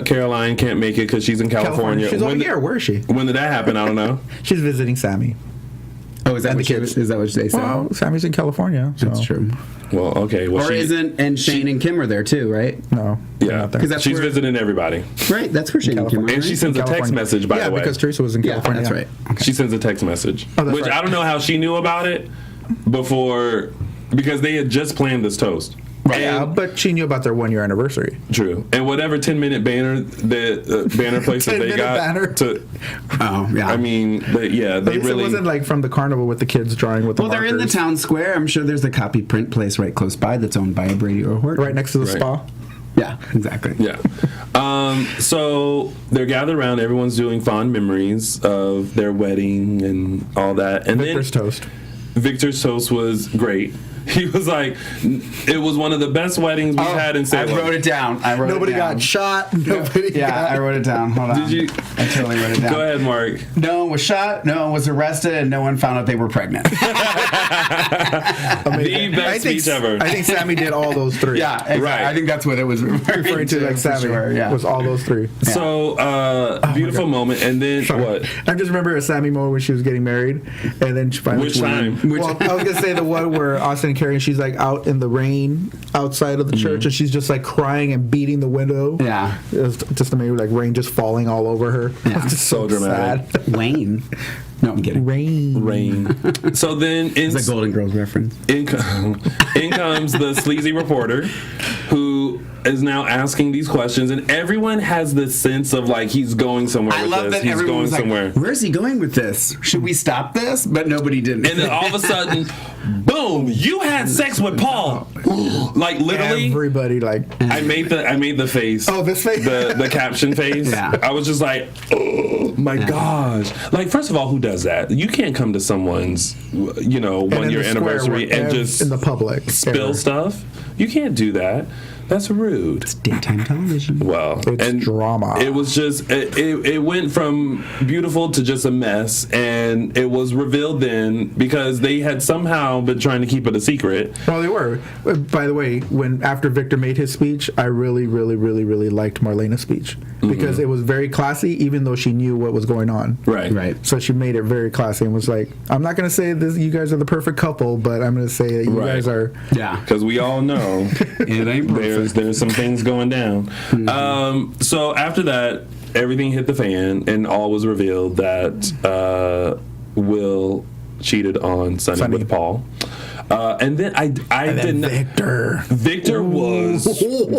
Speaker 2: Caroline can't make it because she's in California.
Speaker 4: She's over here. Where is she?
Speaker 2: When did that happen? I don't know.
Speaker 4: She's visiting Sammy.
Speaker 3: Oh, is that what they say?
Speaker 4: Well, Sammy's in California. So.
Speaker 3: That's true.
Speaker 2: Well, okay. Well,
Speaker 3: and Shane and Kim are there too, right?
Speaker 4: No.
Speaker 2: Yeah, because she's visiting everybody.
Speaker 3: Right, that's where Shane and Kim are.
Speaker 2: And she sends a text message, by the way.
Speaker 4: Yeah, because Teresa was in California.
Speaker 3: That's right. Okay.
Speaker 2: She sends a text message, which I don't know how she knew about it before, because they had just planned this toast.
Speaker 4: Right. Yeah, but she knew about their 1 year anniversary.
Speaker 2: True. And whatever 10-minute banner, the banner place that they got.
Speaker 4: Banner.
Speaker 2: I mean, they really.
Speaker 4: It wasn't like from the carnival with the kids drawing with the markers.
Speaker 3: They're in the town square. I'm sure there's a copy print place right close by that's owned by a Brady or Horton.
Speaker 4: Right next to the spa.
Speaker 3: Yeah, exactly.
Speaker 2: Yeah. So they're gathered around. Everyone's doing fond memories of their wedding and all that. And
Speaker 4: Victor's toast.
Speaker 2: Victor's toast was great. He was like, it was one of the best weddings we've had in Salem.
Speaker 3: I wrote it down.
Speaker 4: Nobody got shot.
Speaker 3: I wrote it down. Hold on.
Speaker 2: Did you?
Speaker 3: I totally wrote it down.
Speaker 2: Go ahead, Mark.
Speaker 3: No one was shot, no one was arrested, and no one found out they were pregnant.
Speaker 2: The best speech ever.
Speaker 4: I think Sammy did all those three.
Speaker 3: Yeah, exactly. Right. I think that's what it was referring to.
Speaker 4: Like Sammy was all those three.
Speaker 2: Yeah. So, beautiful moment. And then what?
Speaker 4: I just remember a Sammy moment when she was getting married, and then she finally.
Speaker 2: Which time?
Speaker 4: Well, I was gonna say the one where Austin and Carrie, and she's like out in the rain outside of the church, and she's just like crying and beating the window.
Speaker 3: Yeah,
Speaker 4: it was just amazing, like rain just falling all over her.
Speaker 3: Yeah,
Speaker 4: it's just so
Speaker 2: dramatic.
Speaker 4: Sad.
Speaker 3: Wayne. No, I'm kidding.
Speaker 2: Rain. So then,
Speaker 3: it's a Golden Girls reference.
Speaker 2: In comes the sleazy reporter, who is now asking these questions, and everyone has this sense of like he's going somewhere.
Speaker 3: I love that everyone was like, "Where is he going with this? Should we stop this?" But nobody did.
Speaker 2: And then all of a sudden, boom! You had sex with Paul. Like literally,
Speaker 4: everybody like.
Speaker 2: I made the face.
Speaker 4: Oh, this face.
Speaker 2: The caption face.
Speaker 3: Yeah.
Speaker 2: I was just like, oh my gosh! Like, first of all, who does that? You can't come to someone's, 1 year anniversary and just
Speaker 4: in the public
Speaker 2: spill stuff. You can't do that. That's rude.
Speaker 3: It's daytime television.
Speaker 2: Well,
Speaker 4: it's drama.
Speaker 2: It was just it went from beautiful to just a mess, and it was revealed then because they had somehow been trying to keep it a secret.
Speaker 4: Well, they were. By the way, after Victor made his speech, I really, really, really, really liked Marlena's speech because it was very classy, even though she knew what was going on.
Speaker 2: Right.
Speaker 4: So she made it very classy and was like, "I'm not going to say this. You guys are the perfect couple, but I'm going to say that you guys are."
Speaker 3: Yeah.
Speaker 2: Because we all know
Speaker 3: it ain't perfect.
Speaker 2: There's some things going down. So after that, everything hit the fan, and all was revealed that Will cheated on Sonny with Paul. And then I didn't. Victor was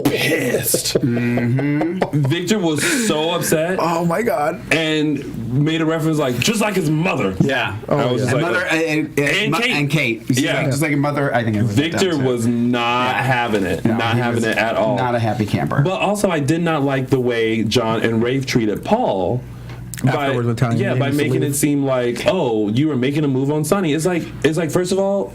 Speaker 2: pissed. Victor was so upset.
Speaker 4: Oh my god!
Speaker 2: And made a reference like just like his mother.
Speaker 3: Yeah.
Speaker 2: I was just like,
Speaker 3: mother and Kate.
Speaker 2: Yeah.
Speaker 3: Just like a mother. I think it was
Speaker 2: Victor was not having it. No, not having it at all.
Speaker 3: Not a happy camper.
Speaker 2: But also, I did not like the way John and Rafe treated Paul. By making it seem like, oh, you were making a move on Sonny. It's like first of all,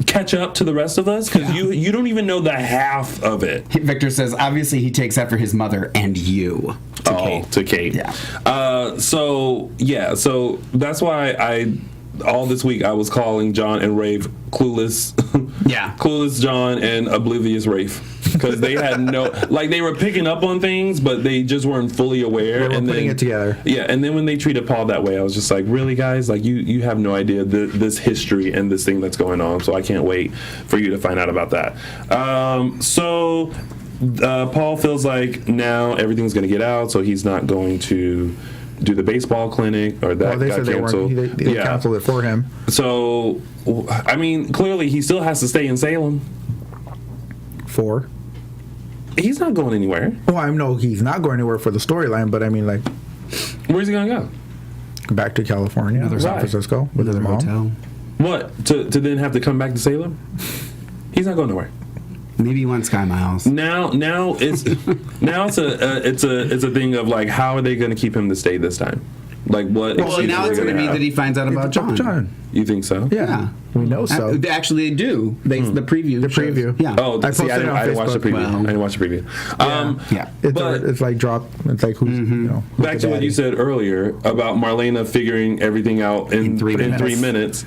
Speaker 2: catch up to the rest of us because you don't even know the half of it.
Speaker 3: Victor says obviously he takes after his mother and you.
Speaker 2: To Kate.
Speaker 3: Yeah.
Speaker 2: So that's why all this week I was calling John and Rafe clueless.
Speaker 3: Yeah.
Speaker 2: Clueless John and oblivious Rafe. Because they had they were picking up on things, but they just weren't fully aware.
Speaker 4: They were putting it together.
Speaker 2: Yeah, and then when they treated Paul that way, I was just like, really, guys? Like, you have no idea this history and this thing that's going on, so I can't wait for you to find out about that. Paul feels like now everything's going to get out, so he's not going to do the baseball clinic, or that got canceled.
Speaker 4: They canceled it for him.
Speaker 2: So, I mean, clearly he still has to stay in Salem. He's not going anywhere.
Speaker 4: Well, I know he's not going anywhere for the storyline, but I mean, like,
Speaker 2: where's he gonna go?
Speaker 4: Back to California, San Francisco, with his mom.
Speaker 3: Hotel.
Speaker 2: What? To then have to come back to Salem? He's not going nowhere.
Speaker 3: Maybe he wants Sky Miles.
Speaker 2: Now it's a thing of like, how are they going to keep him to stay this time? Like what?
Speaker 3: Well, now it's going to be that he finds out about John.
Speaker 2: You think so?
Speaker 4: Yeah. We know so.
Speaker 3: Actually, they do. The preview.
Speaker 4: The preview.
Speaker 3: Yeah.
Speaker 2: Oh, I didn't watch the preview.
Speaker 3: Well,
Speaker 2: I didn't watch the preview.
Speaker 4: It's like drop. It's like who's
Speaker 2: back to what you said earlier about Marlena figuring everything out in 3 minutes.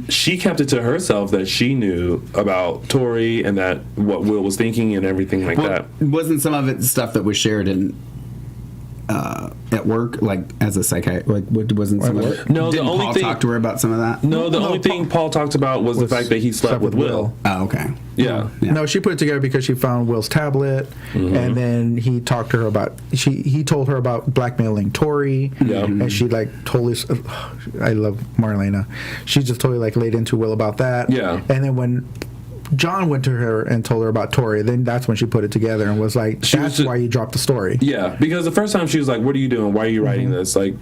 Speaker 2: She kept it to herself that she knew about Tori and that what Will was thinking and everything like that.
Speaker 3: Wasn't some of it stuff that was shared in at work, like as a psychiatrist? Like, wasn't some of it?
Speaker 2: No,
Speaker 3: Didn't
Speaker 2: the only
Speaker 3: Paul
Speaker 2: thing,
Speaker 3: talk to her about some of that?
Speaker 2: No, the only thing Paul talked about was the fact that he slept with Will.
Speaker 3: Oh, okay.
Speaker 2: Yeah.
Speaker 4: No, she put it together because she found Will's tablet, and then he talked to her about. He told her about blackmailing Tori, and she like totally. I love Marlena. She just totally like laid into Will about that.
Speaker 2: Yeah.
Speaker 4: And then when John went to her and told her about Tori, then that's when she put it together and was like, that's why you dropped the story.
Speaker 2: Yeah, because the first time she was like, what are you doing? Why are you writing this? Like,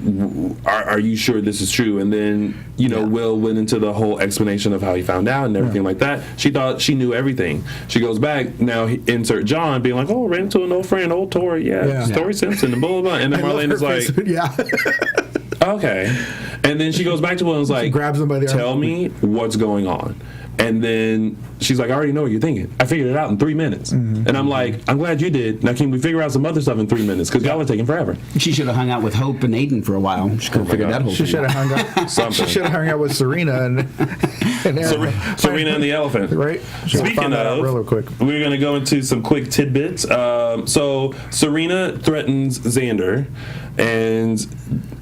Speaker 2: are you sure this is true? And then, Will went into the whole explanation of how he found out and everything like that. She thought she knew everything. She goes back, now insert John being like, ran into an old friend, old Tori, Tori Simpson, and blah, blah, blah. And then Marlena's like, okay. And then she goes back to Will and is like,
Speaker 4: grabs him by the arm.
Speaker 2: Tell me what's going on. And then she's like, I already know what you're thinking. I figured it out in 3 minutes. And I'm like, I'm glad you did. Now, can we figure out some other stuff in 3 minutes? Because y'all are taking forever.
Speaker 3: She should have hung out with Hope and Aiden for a while. She could have figured that whole thing out.
Speaker 4: She should have hung out.
Speaker 2: Something.
Speaker 4: She should have hung out with Serena and
Speaker 2: Serena and the elephant.
Speaker 4: Right?
Speaker 2: Speaking of,
Speaker 4: real quick.
Speaker 2: We're going to go into some quick tidbits. So Serena threatens Xander. And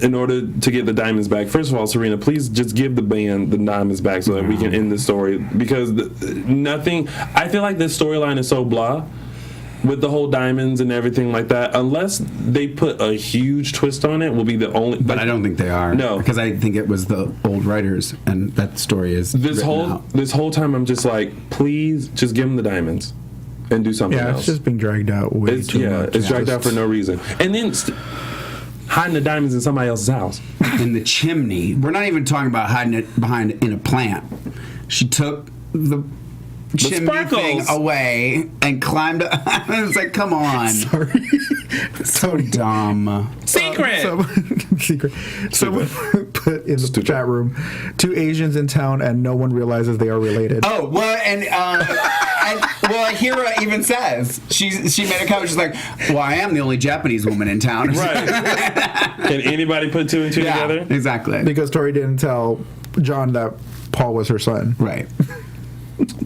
Speaker 2: in order to get the diamonds back, first of all, Serena, please just give the band the diamonds back so that we can end the story. Because I feel like this storyline is so blah with the whole diamonds and everything like that. Unless they put a huge twist on it, will be the only.
Speaker 3: But I don't think they are.
Speaker 2: No,
Speaker 3: because I think it was the old writers, and that story is
Speaker 2: this whole time. I'm just like, please, just give them the diamonds and do something else.
Speaker 4: Yeah, it's just being dragged out way too much.
Speaker 2: It's dragged out for no reason, and then. Hiding the diamonds in somebody else's house.
Speaker 3: In the chimney. We're not even talking about hiding it behind in a plant. She took the chimney thing away and climbed up. It's like, come on.
Speaker 4: Sorry.
Speaker 3: So dumb.
Speaker 2: Secret.
Speaker 4: Someone put in the chat room, 2 Asians in town and no one realizes they are related.
Speaker 3: Oh, well, and Hira even says, she made a comment, she's like, well, I am the only Japanese woman in town.
Speaker 2: Right. Can anybody put 2 and 2 together?
Speaker 3: Exactly.
Speaker 4: Because Tori didn't tell John that Paul was her son.
Speaker 3: Right.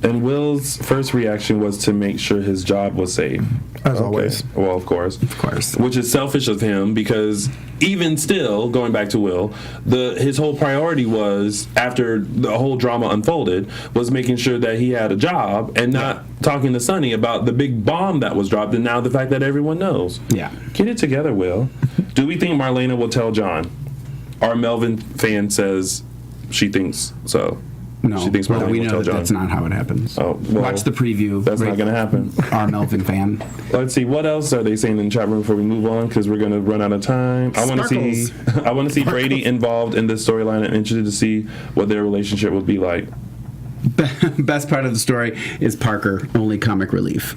Speaker 2: And Will's first reaction was to make sure his job was safe.
Speaker 4: As always.
Speaker 2: Well, of course.
Speaker 3: Of course.
Speaker 2: Which is selfish of him because even still, going back to Will, his whole priority was, after the whole drama unfolded, was making sure that he had a job and not talking to Sonny about the big bomb that was dropped and now the fact that everyone knows.
Speaker 3: Yeah.
Speaker 2: Get it together, Will. Do we think Marlena will tell John? Our Melvin fan says she thinks so.
Speaker 3: No,
Speaker 2: she thinks Marlena
Speaker 3: we
Speaker 2: will
Speaker 3: know
Speaker 2: tell John.
Speaker 3: that's not how it happens.
Speaker 2: Oh, well,
Speaker 3: watch the preview.
Speaker 2: That's not going to happen.
Speaker 3: Our Melvin fan.
Speaker 2: Let's see, what else are they saying in the chat room before we move on? Because we're going to run out of time. I want to see Brady involved in this storyline. I'm interested to see what their relationship would be like.
Speaker 3: Best part of the story is Parker, only comic relief.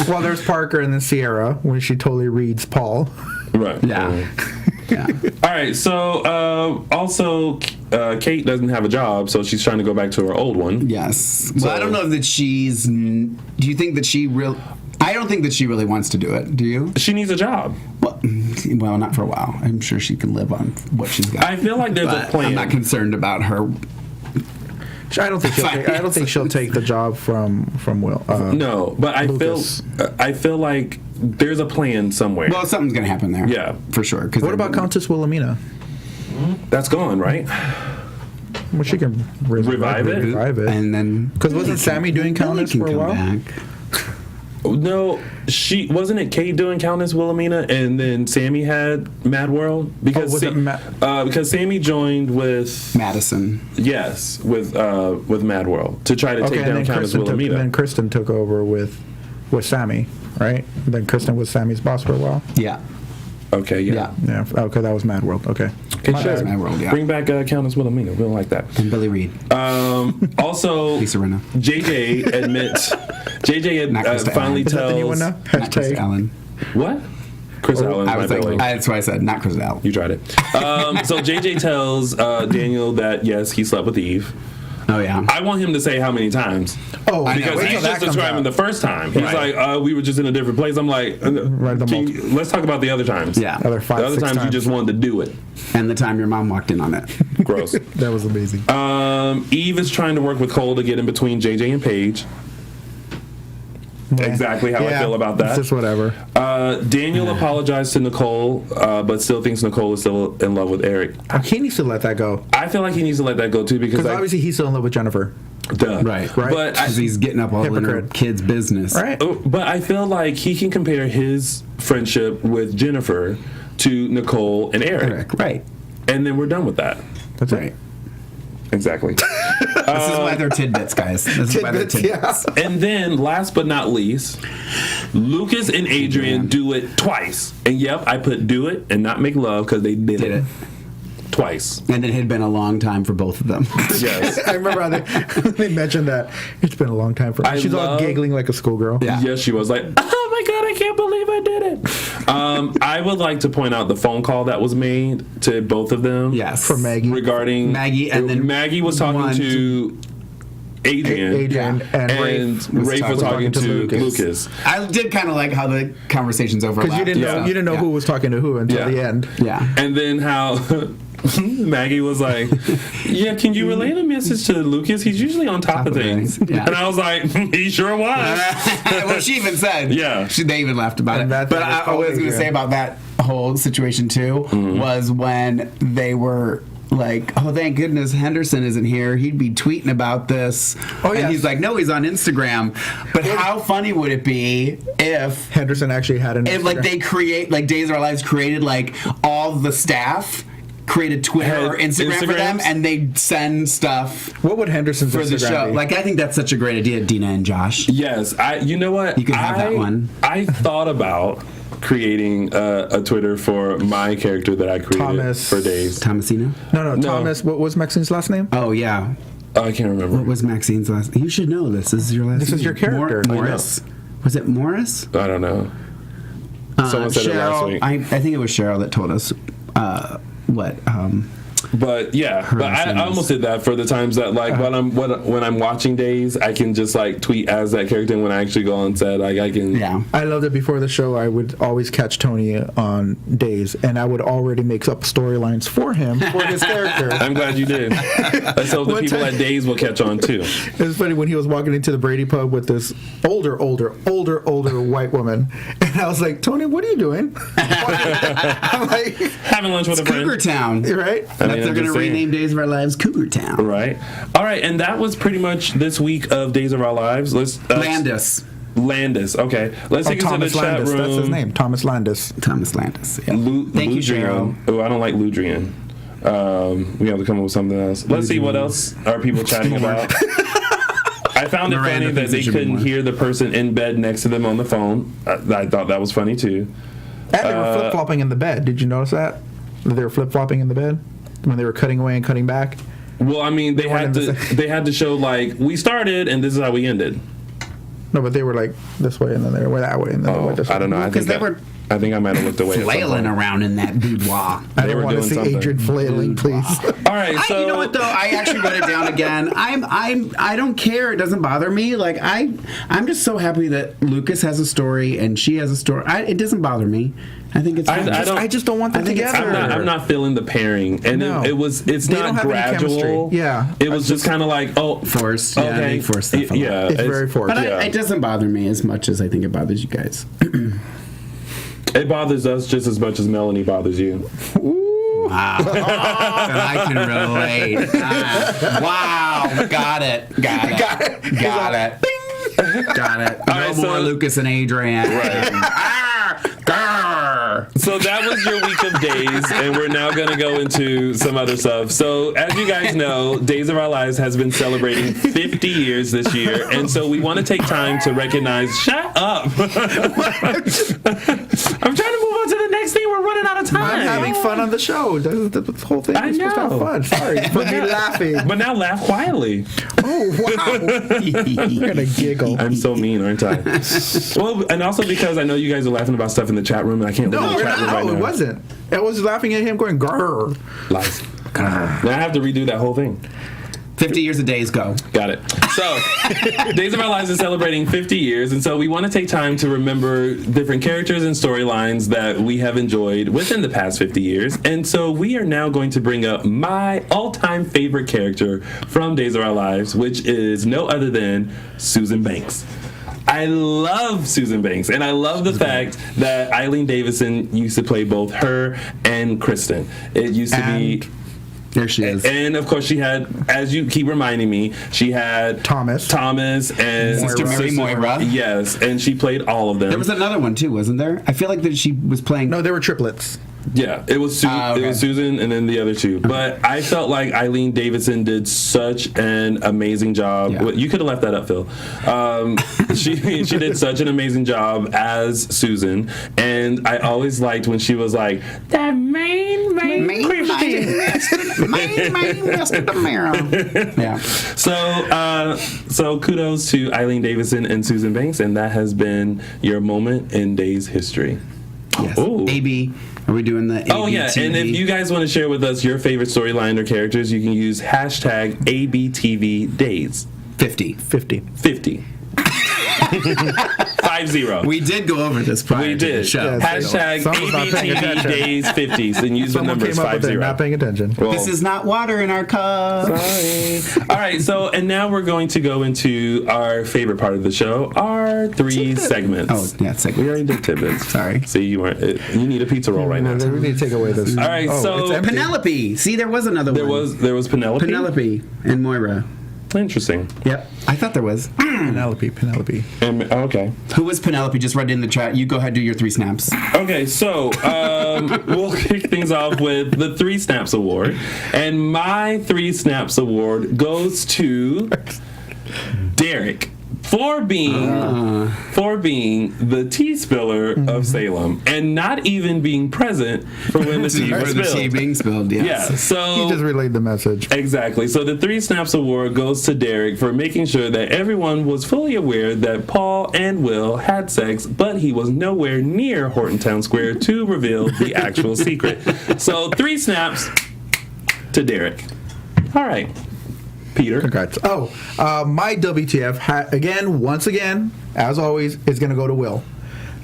Speaker 4: Well, there's Parker and then Sierra when she totally reads Paul.
Speaker 2: Right.
Speaker 3: Yeah. Yeah.
Speaker 2: All right. So also, Kate doesn't have a job, so she's trying to go back to her old one.
Speaker 3: Yes. Well, I don't know that she's. Do you think that she really? I don't think that she really wants to do it. Do you?
Speaker 2: She needs a job.
Speaker 3: Well, not for a while. I'm sure she can live on what she's got.
Speaker 2: I feel like there's a plan.
Speaker 3: I'm not concerned about her.
Speaker 4: I don't think she'll take the job from Will.
Speaker 2: No, but
Speaker 4: Lucas.
Speaker 2: I feel like there's a plan somewhere.
Speaker 3: Well, something's gonna happen there.
Speaker 2: Yeah,
Speaker 3: for sure.
Speaker 4: What about Countess Wilhelmina?
Speaker 2: That's gone, right?
Speaker 4: Well, she can revive it,
Speaker 3: and then
Speaker 4: because wasn't Sammy doing Countess for a while?
Speaker 3: Back.
Speaker 2: No, wasn't it Kate doing Countess Wilhelmina, and then Sammy had Mad World because because Sammy joined with
Speaker 3: Madison.
Speaker 2: Yes, with Mad World to try to take down Countess Wilhelmina.
Speaker 4: And then Kristen took over with Sammy, right? Then Kristen was Sammy's boss for a while.
Speaker 3: Yeah.
Speaker 2: Okay. Yeah.
Speaker 4: Okay, that was Mad World. Okay.
Speaker 3: Mad World. Yeah.
Speaker 2: Bring back Countess Wilhelmina. We don't like that.
Speaker 3: And Billy Reed.
Speaker 2: Also,
Speaker 3: Lisa Rinna.
Speaker 2: JJ admits. JJ finally tells.
Speaker 3: Not Chris Allen.
Speaker 2: What? Chris Allen.
Speaker 3: That's why I said not Chris Allen.
Speaker 2: You tried it. So JJ tells Daniel that yes, he slept with Eve.
Speaker 3: Oh yeah.
Speaker 2: I want him to say how many times.
Speaker 3: Oh,
Speaker 2: because he's just describing the first time. He's like, we were just in a different place. I'm like, let's talk about the other times.
Speaker 3: Yeah.
Speaker 4: The other
Speaker 2: times you just wanted to do it.
Speaker 3: And the time your mom walked in on it.
Speaker 2: Gross.
Speaker 4: That was amazing.
Speaker 2: Eve is trying to work with Cole to get in between JJ and Paige. exactly how I feel about that.
Speaker 4: It's just whatever.
Speaker 2: Daniel apologized to Nicole, but still thinks Nicole is still in love with Eric.
Speaker 4: He needs to let that go.
Speaker 2: I feel like he needs to let that go too because
Speaker 4: obviously he's still in love with Jennifer.
Speaker 2: Duh.
Speaker 3: Right.
Speaker 2: But
Speaker 3: because he's getting up all in her kid's business.
Speaker 4: Right.
Speaker 2: But I feel like he can compare his friendship with Jennifer to Nicole and Eric.
Speaker 3: Right.
Speaker 2: And then we're done with that.
Speaker 4: That's
Speaker 3: right.
Speaker 2: Exactly.
Speaker 3: This is why they're tidbits, guys. This is why they're tidbits.
Speaker 4: Yeah.
Speaker 2: And then, last but not least, Lucas and Adrian do it twice. And yep, I put do it and not make love because they did it twice.
Speaker 3: And it had been a long time for both of them.
Speaker 2: Yes.
Speaker 4: I remember how they mentioned that. It's been a long time for her. She's all giggling like a schoolgirl.
Speaker 3: Yeah.
Speaker 2: Yes, she was like, oh my God, I can't believe I did it. I would like to point out the phone call that was made to both of them.
Speaker 3: Yes.
Speaker 4: For Maggie.
Speaker 2: Regarding
Speaker 3: Maggie, and then
Speaker 2: Maggie was talking to Adrian, and Rafe was talking to Lucas.
Speaker 3: I did kind of like how the conversations overlapped.
Speaker 4: Because you didn't know who was talking to who until the end.
Speaker 3: Yeah.
Speaker 2: And then how Maggie was like, yeah, can you relay the message to Lucas? He's usually on top of things.
Speaker 3: Yeah.
Speaker 2: And I was like, he sure was.
Speaker 3: Well, she even said.
Speaker 2: Yeah.
Speaker 3: They even laughed about it. But I was going to say about that whole situation, too, was when they were like, oh, thank goodness Henderson isn't here. He'd be tweeting about this. Oh, yeah. And he's like, no, he's on Instagram. But how funny would it be if
Speaker 4: Henderson actually had an Instagram?
Speaker 3: If, like, they create, like, Days of Our Lives created, like, all the staff created Twitter or Instagram for them, and they'd send stuff.
Speaker 4: What would Henderson's
Speaker 3: for the
Speaker 4: Instagram
Speaker 3: show?
Speaker 4: be?
Speaker 3: Like, I think that's such a great idea, Dina and Josh.
Speaker 2: Yes. You know what?
Speaker 3: You can have that one.
Speaker 2: I thought about creating a Twitter for my character that I created for Days.
Speaker 3: Thomasino?
Speaker 4: No, Thomas. What was Maxine's last name?
Speaker 3: Oh, yeah.
Speaker 2: I can't remember.
Speaker 3: What was Maxine's last name? You should know this. This is your last name.
Speaker 4: This is your character.
Speaker 3: Morris. Was it Morris?
Speaker 2: I don't know. Someone said
Speaker 3: Cheryl,
Speaker 2: it last week.
Speaker 3: I think it was Cheryl that told us what.
Speaker 2: But yeah, but I almost did that for the times that like when I'm watching Days, I can just like tweet as that character, and when I actually go on set, like I can.
Speaker 3: Yeah.
Speaker 4: I loved it before the show. I would always catch Tony on Days, and I would already make up storylines for him for his character.
Speaker 2: I'm glad you did. Let's hope the people at Days will catch on too.
Speaker 4: It was funny when he was walking into the Brady pub with this older white woman, and I was like, Tony, what are you doing? I'm like,
Speaker 2: having lunch with a friend.
Speaker 3: Cougar Town,
Speaker 4: right?
Speaker 3: They're going to rename Days of Our Lives Cougar Town.
Speaker 2: Right. All right, and that was pretty much this week of Days of Our Lives.
Speaker 3: Landis.
Speaker 2: Okay. Let's take it to the chat room.
Speaker 4: That's his name. Thomas Landis.
Speaker 3: Yeah. Thank you, Cheryl.
Speaker 2: Oh, I don't like Ludrian. We have to come up with something else. Let's see what else are people chatting about. I found it funny that they couldn't hear the person in bed next to them on the phone. I thought that was funny too.
Speaker 4: And they were flip-flopping in the bed. Did you notice that? They were flip-flopping in the bed when they were cutting away and cutting back.
Speaker 2: Well, I mean, they had to show like we started and this is how we ended.
Speaker 4: No, but they were like this way and then they were that way and then they went this way.
Speaker 2: I don't know. I think I might have looked away.
Speaker 3: Flailing around in that boudoir.
Speaker 4: I don't want to see Adrian flailing, please.
Speaker 2: All right, so
Speaker 3: you know what though? I actually wrote it down again. I don't care. It doesn't bother me. Like I'm just so happy that Lucas has a story and she has a story. It doesn't bother me. I think it's.
Speaker 4: I just don't want them together.
Speaker 2: I'm not feeling the pairing, and it's not gradual.
Speaker 4: Yeah,
Speaker 2: it was just kind of like
Speaker 3: forced.
Speaker 2: Okay,
Speaker 3: yeah, they forced stuff.
Speaker 2: Yeah,
Speaker 4: it's very forced.
Speaker 3: But it doesn't bother me as much as I think it bothers you guys.
Speaker 2: It bothers us just as much as Melanie bothers you.
Speaker 3: Wow. I can relate. Wow. Got it. No more Lucas and Adrian.
Speaker 2: Right. So that was your week of Days, and we're now going to go into some other stuff. So as you guys know, Days of Our Lives has been celebrating 50 years this year, and so we want to take time to recognize... Shut up! I'm trying to move on to the next thing. We're running out of time.
Speaker 4: I'm having fun on the show. The whole thing is supposed to have fun. Sorry for me laughing.
Speaker 2: But now laugh quietly.
Speaker 4: Oh, wow. I'm going to giggle.
Speaker 2: I'm so mean, aren't I? Well, and also because I know you guys are laughing about stuff in the chat room, and I can't read the chat room right now.
Speaker 4: It wasn't. I was laughing at him going, grrr.
Speaker 2: Lies. Now I have to redo that whole thing.
Speaker 3: 50 years of Days go.
Speaker 2: Got it. So, Days of Our Lives is celebrating 50 years, and so we want to take time to remember different characters and storylines that we have enjoyed within the past 50 years. And so we are now going to bring up my all-time favorite character from Days of Our Lives, which is no other than Susan Banks. I love Susan Banks, and I love the fact that Eileen Davidson used to play both her and Kristen. It used to be.
Speaker 3: There she is.
Speaker 2: And of course, she had, as you keep reminding me, she had
Speaker 4: Thomas,
Speaker 2: and
Speaker 3: Sister Mary Moira.
Speaker 2: Yes, and she played all of them.
Speaker 3: There was another one too, wasn't there? I feel like that she was playing.
Speaker 4: No, they were triplets.
Speaker 2: Yeah, it was
Speaker 3: okay.
Speaker 2: It was Susan and then the other two. But I felt like Eileen Davidson did such an amazing job.
Speaker 3: Yeah.
Speaker 2: Well, you could have left that up, Phil. She did such an amazing job as Susan, and I always liked when she was like that main Christian.
Speaker 3: Mr. DeMiro. Yeah.
Speaker 2: So kudos to Eileen Davidson and Susan Banks, and that has been your moment in Days History.
Speaker 3: Yes.
Speaker 2: Ooh.
Speaker 3: AB. Are we doing the AB?
Speaker 2: Oh, yeah. And if you guys want to share with us your favorite storyline or characters, you can use hashtag ABTVDays.
Speaker 3: 50.
Speaker 2: 50.
Speaker 3: We did go over this prior to the show.
Speaker 4: Yes.
Speaker 2: Hashtag
Speaker 4: Someone's not paying attention.
Speaker 2: ABTVDays50s and use the
Speaker 4: Someone
Speaker 2: numbers
Speaker 4: came up with it,
Speaker 2: 50.
Speaker 4: not paying attention.
Speaker 2: Well,
Speaker 3: This is not water in our cup.
Speaker 2: sorry. All right, so and now we're going to go into our favorite part of the show, our 3 segments.
Speaker 3: Oh, yeah,
Speaker 2: We
Speaker 3: segment.
Speaker 2: already did tidbits.
Speaker 3: Sorry.
Speaker 2: See, you weren't. You need a pizza roll right now.
Speaker 4: We need to take away this.
Speaker 2: All right, so
Speaker 4: it's empty.
Speaker 3: Penelope. See, there was another
Speaker 2: there
Speaker 3: one.
Speaker 2: was Penelope.
Speaker 3: Penelope and Moira.
Speaker 2: Interesting.
Speaker 3: Yep. I thought there was.
Speaker 4: Penelope.
Speaker 2: Okay.
Speaker 3: Who was Penelope? Just write it in the chat. You go ahead, do your 3 snaps.
Speaker 2: Okay, so we'll kick things off with the 3 Snaps Award. And my 3 Snaps Award goes to Derek for being the tea spiller of Salem and not even being present for when the tea was
Speaker 3: For the tea
Speaker 2: spilled.
Speaker 3: being spilled, yes.
Speaker 2: Yeah, so
Speaker 4: He just relayed the message.
Speaker 2: exactly. So the 3 Snaps Award goes to Derek for making sure that everyone was fully aware that Paul and Will had sex, but he was nowhere near Hortontown Square to reveal the actual secret. So 3 snaps to Derek. All right, Peter.
Speaker 4: Congrats. My WTF, once again, as always, is going to go to Will.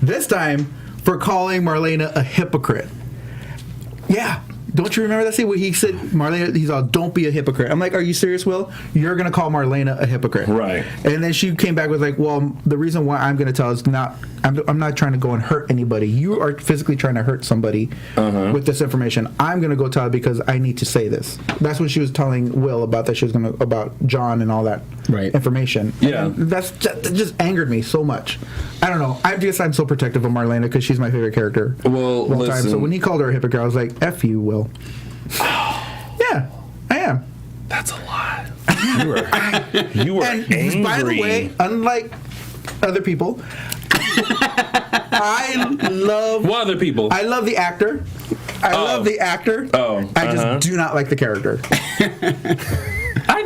Speaker 4: This time for calling Marlena a hypocrite. Yeah. Don't you remember that scene where he said, Marlena, he's all, don't be a hypocrite. I'm like, are you serious, Will? You're going to call Marlena a hypocrite.
Speaker 2: Right.
Speaker 4: And then she came back with like, well, the reason why I'm going to tell is not, I'm not trying to go and hurt anybody. You are physically trying to hurt somebody with this information. I'm going to go tell because I need to say this. That's what she was telling Will about that she was going to, about John and all that information.
Speaker 2: Yeah.
Speaker 4: And that just angered me so much. I don't know. I guess I'm so protective of Marlena because she's my favorite character.
Speaker 2: Well,
Speaker 4: of all time.
Speaker 2: listen.
Speaker 4: So when he called her a hypocrite, I was like, F you, Will. Yeah, I am.
Speaker 2: That's a lot. You were
Speaker 4: And
Speaker 2: angry.
Speaker 4: by the way, unlike other people, I love.
Speaker 2: What other people?
Speaker 4: I love the actor. I love the actor.
Speaker 2: Oh,
Speaker 4: I just do not like the character.
Speaker 2: I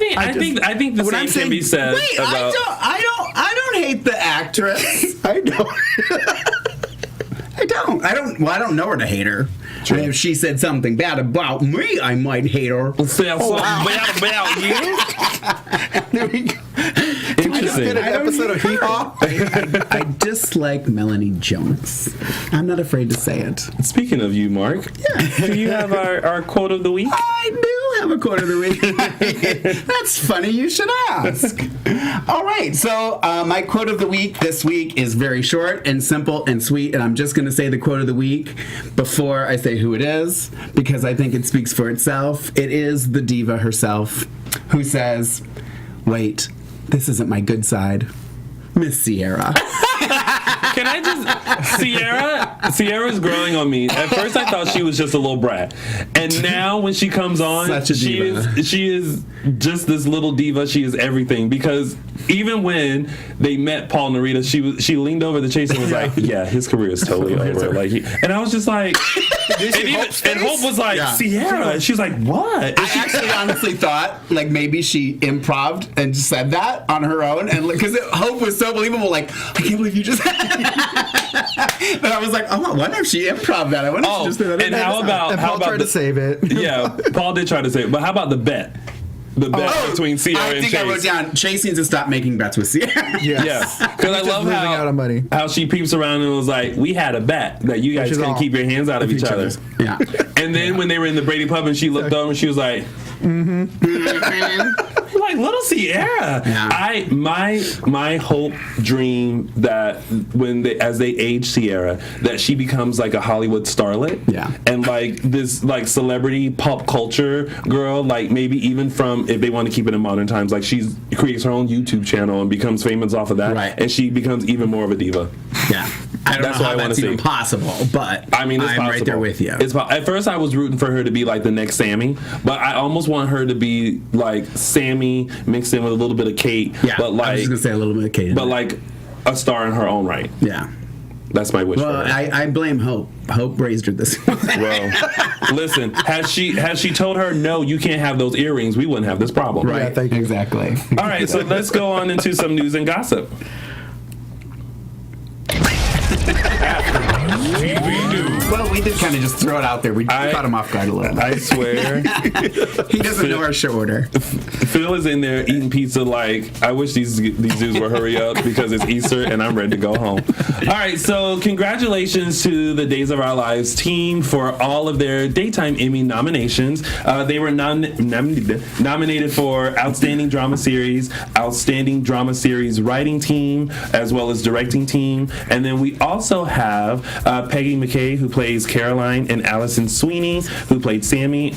Speaker 2: think the same can be said
Speaker 3: Wait,
Speaker 2: about.
Speaker 3: I don't hate the actress.
Speaker 4: I don't.
Speaker 3: I don't know her to hate her. I mean, if she said something bad about me, I might hate her.
Speaker 2: Say something bad about you.
Speaker 4: There we go.
Speaker 2: Interesting.
Speaker 4: Get an episode of Hee Haw.
Speaker 3: I dislike Melanie Jonas. I'm not afraid to say it.
Speaker 2: Speaking of you, Mark, do you have our quote of the week?
Speaker 3: I do have a quote of the week. That's funny. You should ask. All right. So my quote of the week this week is very short and simple and sweet, and I'm just going to say the quote of the week before I say who it is because I think it speaks for itself. It is the diva herself who says, "Wait, this isn't my good side, Miss Sierra."
Speaker 2: Can I just Sierra's growing on me. At first I thought she was just a little brat. And now when she comes on,
Speaker 3: Such a diva.
Speaker 2: she is just this little diva. She is everything because even when they met Paul and Narita, she leaned over the chase and was like, "Yeah, his career is totally over." Like, and I was just like, and Hope was like, "Sierra," and she was like, "What?"
Speaker 3: I actually honestly thought like maybe she improv'd and said that on her own, and because Hope was so believable. Like, I can't believe you just. But I was like, oh, I wonder if she improv that. I wonder if she just did that.
Speaker 2: And how about
Speaker 4: Paul tried to save it.
Speaker 2: Yeah, Paul did try to save it. But how about the bet? The bet between Sierra and Chase.
Speaker 3: I wrote down Chase needs to stop making bets with Sierra.
Speaker 4: Yes.
Speaker 2: Yeah, because I love
Speaker 4: losing out on money.
Speaker 2: how she peeps around and was like, "We had a bet that you guys couldn't keep your hands out of each other."
Speaker 3: Yeah.
Speaker 2: And then when they were in the Brady pub and she looked over and she was like, like little Sierra.
Speaker 3: Yeah.
Speaker 2: My hope dream that as they age Sierra, that she becomes like a Hollywood starlet.
Speaker 3: Yeah.
Speaker 2: And like this like celebrity pop culture girl, like maybe even from, if they want to keep it in modern times, like she creates her own YouTube channel and becomes famous off of that.
Speaker 3: Right.
Speaker 2: And she becomes even more of a diva.
Speaker 3: Yeah. I don't
Speaker 2: That's
Speaker 3: know
Speaker 2: what
Speaker 3: how
Speaker 2: I
Speaker 3: that's
Speaker 2: wanna
Speaker 3: even
Speaker 2: see.
Speaker 3: possible, but
Speaker 2: I mean, it's
Speaker 3: I'm
Speaker 2: possible.
Speaker 3: right there with you.
Speaker 2: At first, I was rooting for her to be like the next Sammy, but I almost want her to be like Sammy mixed in with a little bit of Kate.
Speaker 3: Yeah,
Speaker 2: but like,
Speaker 3: I was just gonna say a little bit of Kate.
Speaker 2: but like a star in her own right.
Speaker 3: Yeah.
Speaker 2: That's my wish
Speaker 3: Well,
Speaker 2: for her.
Speaker 3: I blame Hope. Hope raised her this way.
Speaker 2: Well, listen, had she told her no, you can't have those earrings, we wouldn't have this problem.
Speaker 3: Right.
Speaker 4: Yeah, thank you.
Speaker 3: Exactly.
Speaker 2: All right, so let's go on into some news and gossip.
Speaker 1: TV news.
Speaker 3: Well, we did kind of just throw it out there. We caught him off guard a little bit.
Speaker 2: I swear,
Speaker 3: He doesn't know our show order.
Speaker 2: Phil is in there eating pizza like, I wish these dudes would hurry up because it's Easter and I'm ready to go home. All right, so congratulations to the Days of Our Lives team for all of their Daytime Emmy nominations. They were nominated for Outstanding Drama Series, Outstanding Drama Series Writing Team, as well as Directing Team. And then we also have Peggy McKay, who plays Caroline, and Allison Sweeney, who played Sammy,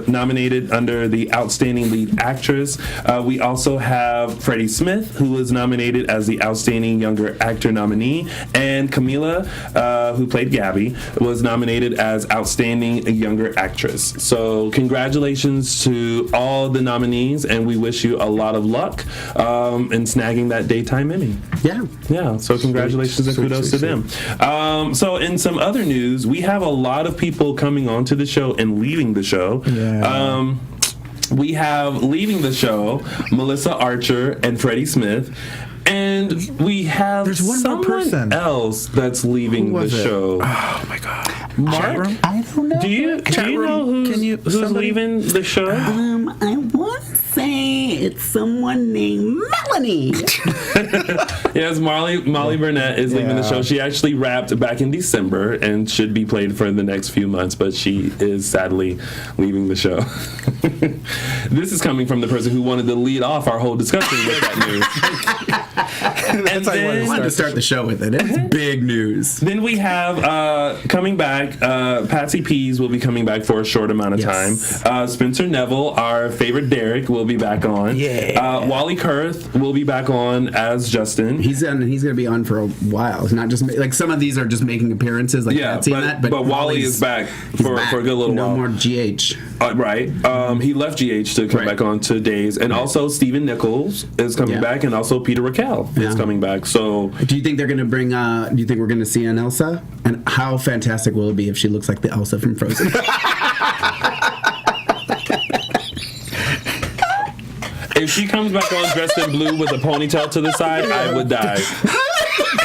Speaker 2: nominated under the Outstanding Lead Actress. We also have Freddie Smith, who was nominated as the Outstanding Younger Actor nominee, and Camila, who played Gabby, was nominated as Outstanding Younger Actress. So congratulations to all the nominees, and we wish you a lot of luck in snagging that Daytime Emmy.
Speaker 3: Yeah.
Speaker 2: So congratulations and kudos to them. So in some other news, we have a lot of people coming onto the show and leaving the show.
Speaker 4: Yeah.
Speaker 2: We have leaving the show Melissa Archer and Freddie Smith. And we have
Speaker 4: There's one more
Speaker 2: someone
Speaker 4: person.
Speaker 2: else that's leaving the
Speaker 4: was it?
Speaker 2: show.
Speaker 4: Oh my god.
Speaker 2: Mark,
Speaker 3: I don't know.
Speaker 2: do you know who's leaving the show?
Speaker 3: I want to say it's someone named Melanie.
Speaker 2: Yes, Molly Burnett is leaving the
Speaker 4: Yeah.
Speaker 2: show. She actually wrapped back in December and should be played for the next few months, but she is sadly leaving the show. This is coming from the person who wanted to lead off our whole discussion with that news. And
Speaker 3: I wanted to start the show with it. It's big news.
Speaker 2: then we have coming back, Patsy Pease will be coming back for a short amount of
Speaker 3: Yes.
Speaker 2: time. Spencer Neville, our favorite Derek, will be back on.
Speaker 4: Yeah.
Speaker 2: Wally Kurth will be back on as Justin.
Speaker 3: He's going to be on for a while. It's not just like some of these are just making appearances, like
Speaker 2: Yeah,
Speaker 3: Patsy and that.
Speaker 2: but Wally
Speaker 3: Wally's-
Speaker 2: is back
Speaker 3: he's
Speaker 2: for a good little
Speaker 3: no
Speaker 2: while.
Speaker 3: more GH.
Speaker 2: Right. He left GH to come
Speaker 3: Right.
Speaker 2: back on to Days. And also Stephen Nichols is coming
Speaker 3: Yeah.
Speaker 2: back, and also Peter Raquel is
Speaker 3: Yeah.
Speaker 2: coming back. So
Speaker 3: Do you think they're going to bring? Do you think we're going to see an Elsa? And how fantastic will it be if she looks like the Elsa from Frozen?
Speaker 2: if she comes back on dressed in blue with a ponytail to the side, I would die.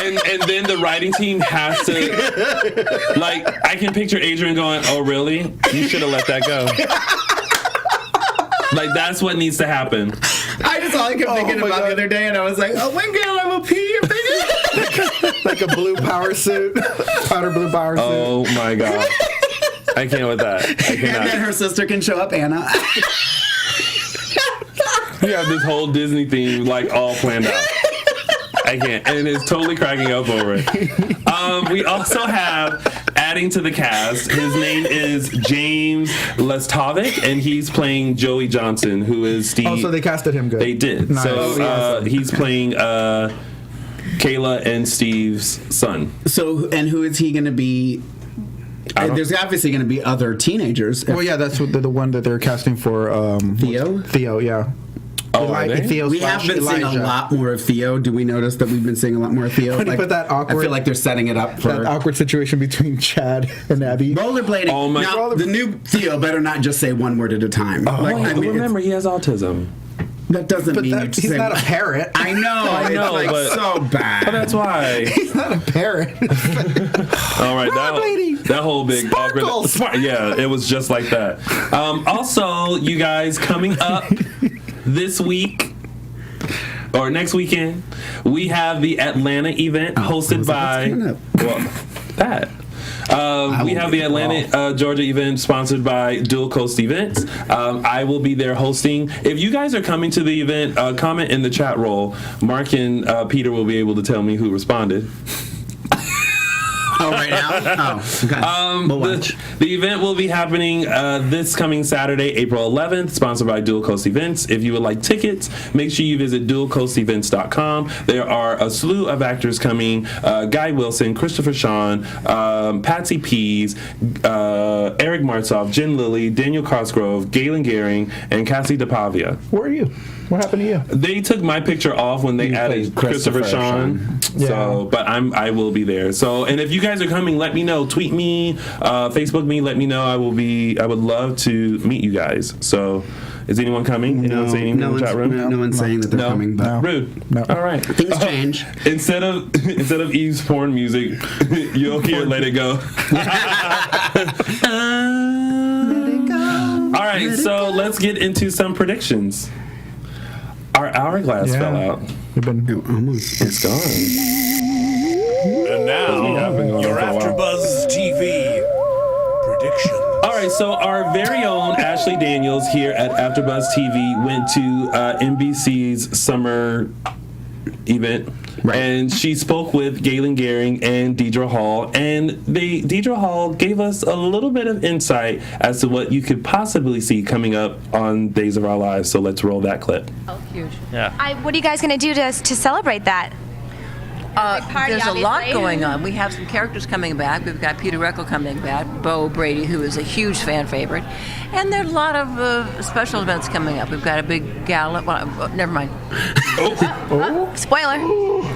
Speaker 2: And then the writing team has to, like, I can picture Adrian going, "Oh, really? You should have let that go." Like, that's what needs to happen.
Speaker 3: That's all I kept thinking about the other day, and I was like, "Oh my god, I'm a pee."
Speaker 4: Like a blue power suit. Powder blue power suit.
Speaker 2: Oh my god. I can't with that. I
Speaker 3: And then
Speaker 2: cannot.
Speaker 3: her sister can show up, Anna.
Speaker 2: We have this whole Disney theme like all planned out. I can't, and it's totally cracking up over it. We also have adding to the cast. His name is James Lestovic, and he's playing Joey Johnson, who is Steve.
Speaker 4: Oh, so they casted him good.
Speaker 2: They did.
Speaker 4: Nice.
Speaker 2: So he's playing Kayla and Steve's son.
Speaker 3: So, and who is he going to be? There's obviously going to be other teenagers.
Speaker 4: Well, yeah, that's what the one that they're casting for.
Speaker 3: Theo?
Speaker 4: Theo, yeah.
Speaker 2: Oh, are they?
Speaker 4: Theo
Speaker 3: We have been seeing a lot more of Theo. Do we notice that we've been seeing a lot more of Theo?
Speaker 4: When you put that awkward-
Speaker 3: I feel like they're setting it up for
Speaker 4: that awkward situation between Chad and Abby.
Speaker 3: rollerblading.
Speaker 2: Oh my-
Speaker 3: now, the new Theo better not just say one word at a time.
Speaker 2: Remember, he has autism.
Speaker 3: that doesn't
Speaker 4: But
Speaker 3: mean
Speaker 4: that,
Speaker 3: you
Speaker 4: he's
Speaker 3: say
Speaker 4: not a parrot.
Speaker 3: I know.
Speaker 2: know,
Speaker 3: it's like
Speaker 2: but-
Speaker 3: so bad.
Speaker 2: But that's why.
Speaker 4: He's not a parrot.
Speaker 2: All right,
Speaker 4: Rollerblading.
Speaker 2: that whole big
Speaker 4: Sparkles.
Speaker 2: awkward. Yeah, it was just like that. Also, you guys, coming up this week or next weekend, we have the Atlanta event hosted
Speaker 3: what's
Speaker 2: by
Speaker 3: coming up?
Speaker 2: well, that. We have the Atlanta, Georgia event sponsored by Dual Coast Events. I will be there hosting. If you guys are coming to the event, comment in the chat roll. Mark and Peter will be able to tell me who responded.
Speaker 3: Oh, right now? Oh, okay. We'll watch.
Speaker 2: The event will be happening this coming Saturday, April 11th, sponsored by Dual Coast Events. If you would like tickets, make sure you visit dualcoastevents.com. There are a slew of actors coming. Guy Wilson, Christopher Sean, Patsy Pease, Eric Martzoff, Jen Lilly, Daniel Cosgrove, Galen Gehring, and Cassie DePavia.
Speaker 4: Where are you? What happened to you?
Speaker 2: They took my picture off when they added Christopher Sean.
Speaker 4: Yeah.
Speaker 2: So, but I will be there. So, and if you guys are coming, let me know. Tweet me, Facebook me. Let me know. I would love to meet you guys. So, is anyone coming? Anyone saying anything in the chat room?
Speaker 3: No one's saying that they're coming. But
Speaker 2: rude.
Speaker 4: No.
Speaker 2: All right.
Speaker 3: Things change.
Speaker 2: Instead of Eve's porn music, you'll hear "Let It Go." All right. So let's get into some predictions. Our hourglass fell out.
Speaker 4: We've been
Speaker 3: Almost.
Speaker 2: It's gone.
Speaker 1: And now, your AfterBuzz TV prediction.
Speaker 2: All right, so our very own Ashley Daniels here at AfterBuzz TV went to NBC's summer event. Right. And she spoke with Galen Gehring and Deidre Hall, and Deidre Hall gave us a little bit of insight as to what you could possibly see coming up on Days of Our Lives. So let's roll that clip.
Speaker 5: Oh, huge.
Speaker 6: Yeah. What are you guys going to do to celebrate that?
Speaker 5: Party, there's a lot going on. We have some characters coming back. We've got Peter Reckle coming back, Bo Brady, who is a huge fan favorite, and there are a lot of special events coming up. We've got a big gala. Well, never mind.
Speaker 6: Spoiler.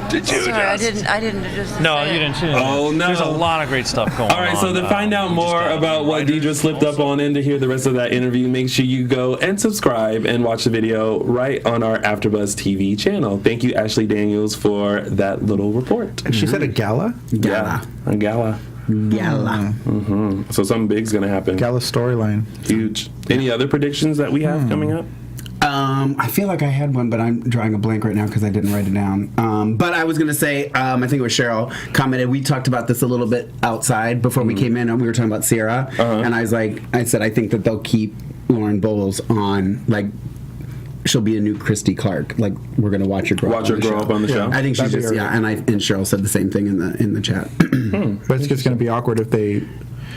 Speaker 1: Did you?
Speaker 5: Sorry, I didn't just.
Speaker 7: No, you didn't.
Speaker 2: Oh no!
Speaker 7: There's a lot of great stuff going on.
Speaker 2: All right, so to find out more about what Deidre slipped up on and to hear the rest of that interview, make sure you go and subscribe and watch the video right on our AfterBuzz TV channel. Thank you, Ashley Daniels, for that little report.
Speaker 4: She said a gala?
Speaker 2: Yeah, a gala.
Speaker 3: Gala.
Speaker 2: Mm-hmm. So something big's gonna happen.
Speaker 4: Gala storyline.
Speaker 2: Huge. Any other predictions that we have coming up?
Speaker 3: I feel like I had one, but I'm drawing a blank right now because I didn't write it down. But I was going to say, I think it was Cheryl commented, we talked about this a little bit outside before we came in, and we were talking about Sierra. And I said, I think that they'll keep Lauren Bowles on, like, she'll be a new Christy Clark. Like, we're going to watch her grow up on the show. I think she's just, and Cheryl said the same thing in the chat.
Speaker 4: But it's just going to be awkward if they...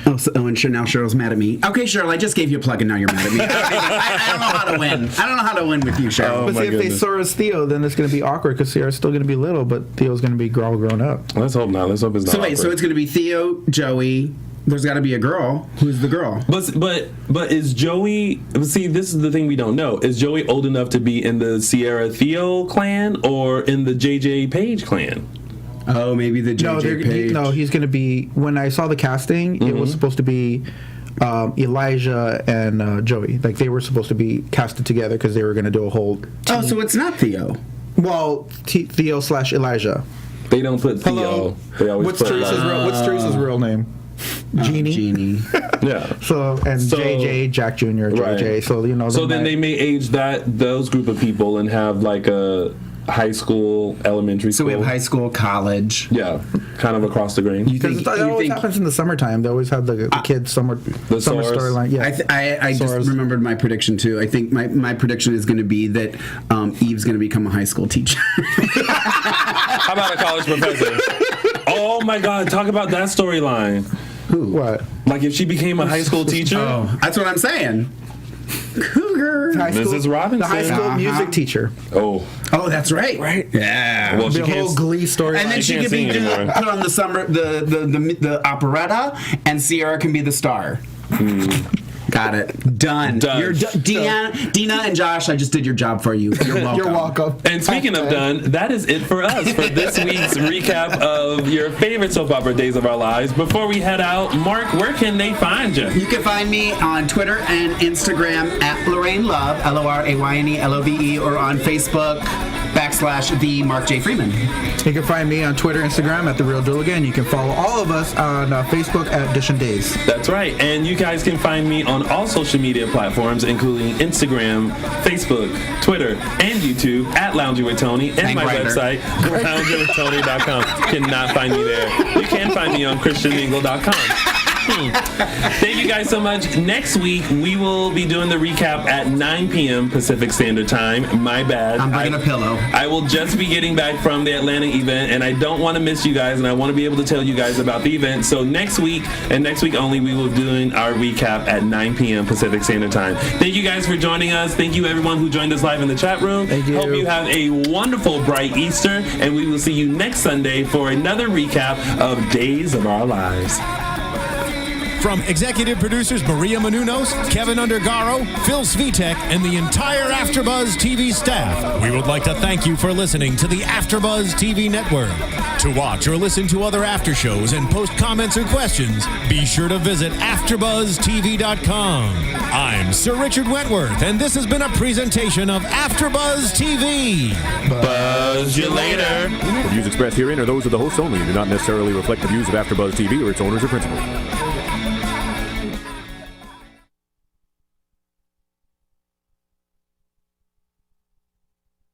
Speaker 3: Oh, and now Cheryl's mad at me. Okay, Cheryl, I just gave you a plug, and now you're mad at me. I don't know how to win. I don't know how to win with you, Cheryl.
Speaker 4: But see, if they saw as Theo, then it's going to be awkward because Sierra's still going to be little, but Theo's going to be all grown up.
Speaker 2: Let's hope not. Let's hope it's not.
Speaker 3: So wait, so it's going to be Theo, Joey. There's got to be a girl. Who's the girl?
Speaker 2: But is Joey? See, this is the thing we don't know. Is Joey old enough to be in the Sierra Theo clan or in the JJ Page clan?
Speaker 3: Oh, maybe the JJ Page.
Speaker 4: No, he's going to be. When I saw the casting, it was supposed to be Elijah and Joey. Like they were supposed to be casted together because they were going to do a whole.
Speaker 3: Oh, so it's not Theo.
Speaker 4: Well, Theo / Elijah.
Speaker 2: They don't put Theo. They always
Speaker 4: What's
Speaker 2: put
Speaker 4: Teresa's real name? Jeannie.
Speaker 3: Jeannie.
Speaker 2: Yeah.
Speaker 4: So JJ, Jack Jr., JJ.
Speaker 2: Right.
Speaker 4: So
Speaker 2: So then they may age those group of people and have like a high school, elementary school.
Speaker 3: So we have high school, college.
Speaker 2: Yeah, kind of across the grain.
Speaker 4: Because it always happens in the summertime. They always have the kids summer storyline. Yeah,
Speaker 3: I just remembered my prediction too. I think my prediction is going to be that Eve's going to become a high school teacher.
Speaker 2: How about a college professor? Oh my God! Talk about that storyline.
Speaker 3: Who?
Speaker 4: What?
Speaker 2: Like if she became a high school teacher?
Speaker 3: Oh, that's what I'm saying. Cougar.
Speaker 2: Mrs. Robinson.
Speaker 4: The high school music teacher.
Speaker 2: Oh,
Speaker 3: that's right.
Speaker 4: Right.
Speaker 3: Yeah.
Speaker 2: Well,
Speaker 4: the whole Glee story.
Speaker 3: And then she could be put on the operetta, and Sierra can be the star. Got it. Done. You're Dina and Josh, I just did your job for you. You're welcome.
Speaker 4: You're welcome.
Speaker 2: And speaking of done, that is it for us for this week's recap of your favorite soap opera Days of Our Lives. Before we head out, Mark, where can they find you?
Speaker 3: You can find me on Twitter and Instagram at Lorraine Love, LORAYNE LOVE, or on Facebook. /the Mark J. Freeman.
Speaker 4: You can find me on Twitter, Instagram at The Real Dooligan. You can follow all of us on Facebook at DISHIN Days.
Speaker 2: That's right. And you guys can find me on all social media platforms, including Instagram, Facebook, Twitter, and YouTube at Lounging with Tony, and my website, loungingwithtony.com. Cannot find me there. You can find me on christianmingle.com. Thank you guys so much. Next week, we will be doing the recap at 9 p.m. Pacific Standard Time. My bad.
Speaker 3: I'm bringing a pillow.
Speaker 2: I will just be getting back from the Atlanta event, and I don't want to miss you guys, and I want to be able to tell you guys about the event. So next week, and next week only, we will be doing our recap at 9 p.m. Pacific Standard Time. Thank you guys for joining us. Thank you, everyone who joined us live in the chat room.
Speaker 4: Thank you.
Speaker 2: Hope you have a wonderful, bright Easter, and we will see you next Sunday for another recap of Days of Our Lives.
Speaker 1: From executive producers Maria Menounos, Kevin Undergaro, Phil Svitek, and the entire AfterBuzz TV staff, we would like to thank you for listening to the AfterBuzz TV network. To watch or listen to other after shows and post comments or questions, be sure to visit AfterBuzzTV.com. I'm Sir Richard Wentworth, and this has been a presentation of AfterBuzz TV.
Speaker 2: Buzz you later.
Speaker 7: The views expressed herein are those of the hosts only and do not necessarily reflect the views of AfterBuzz TV or its owners or principals.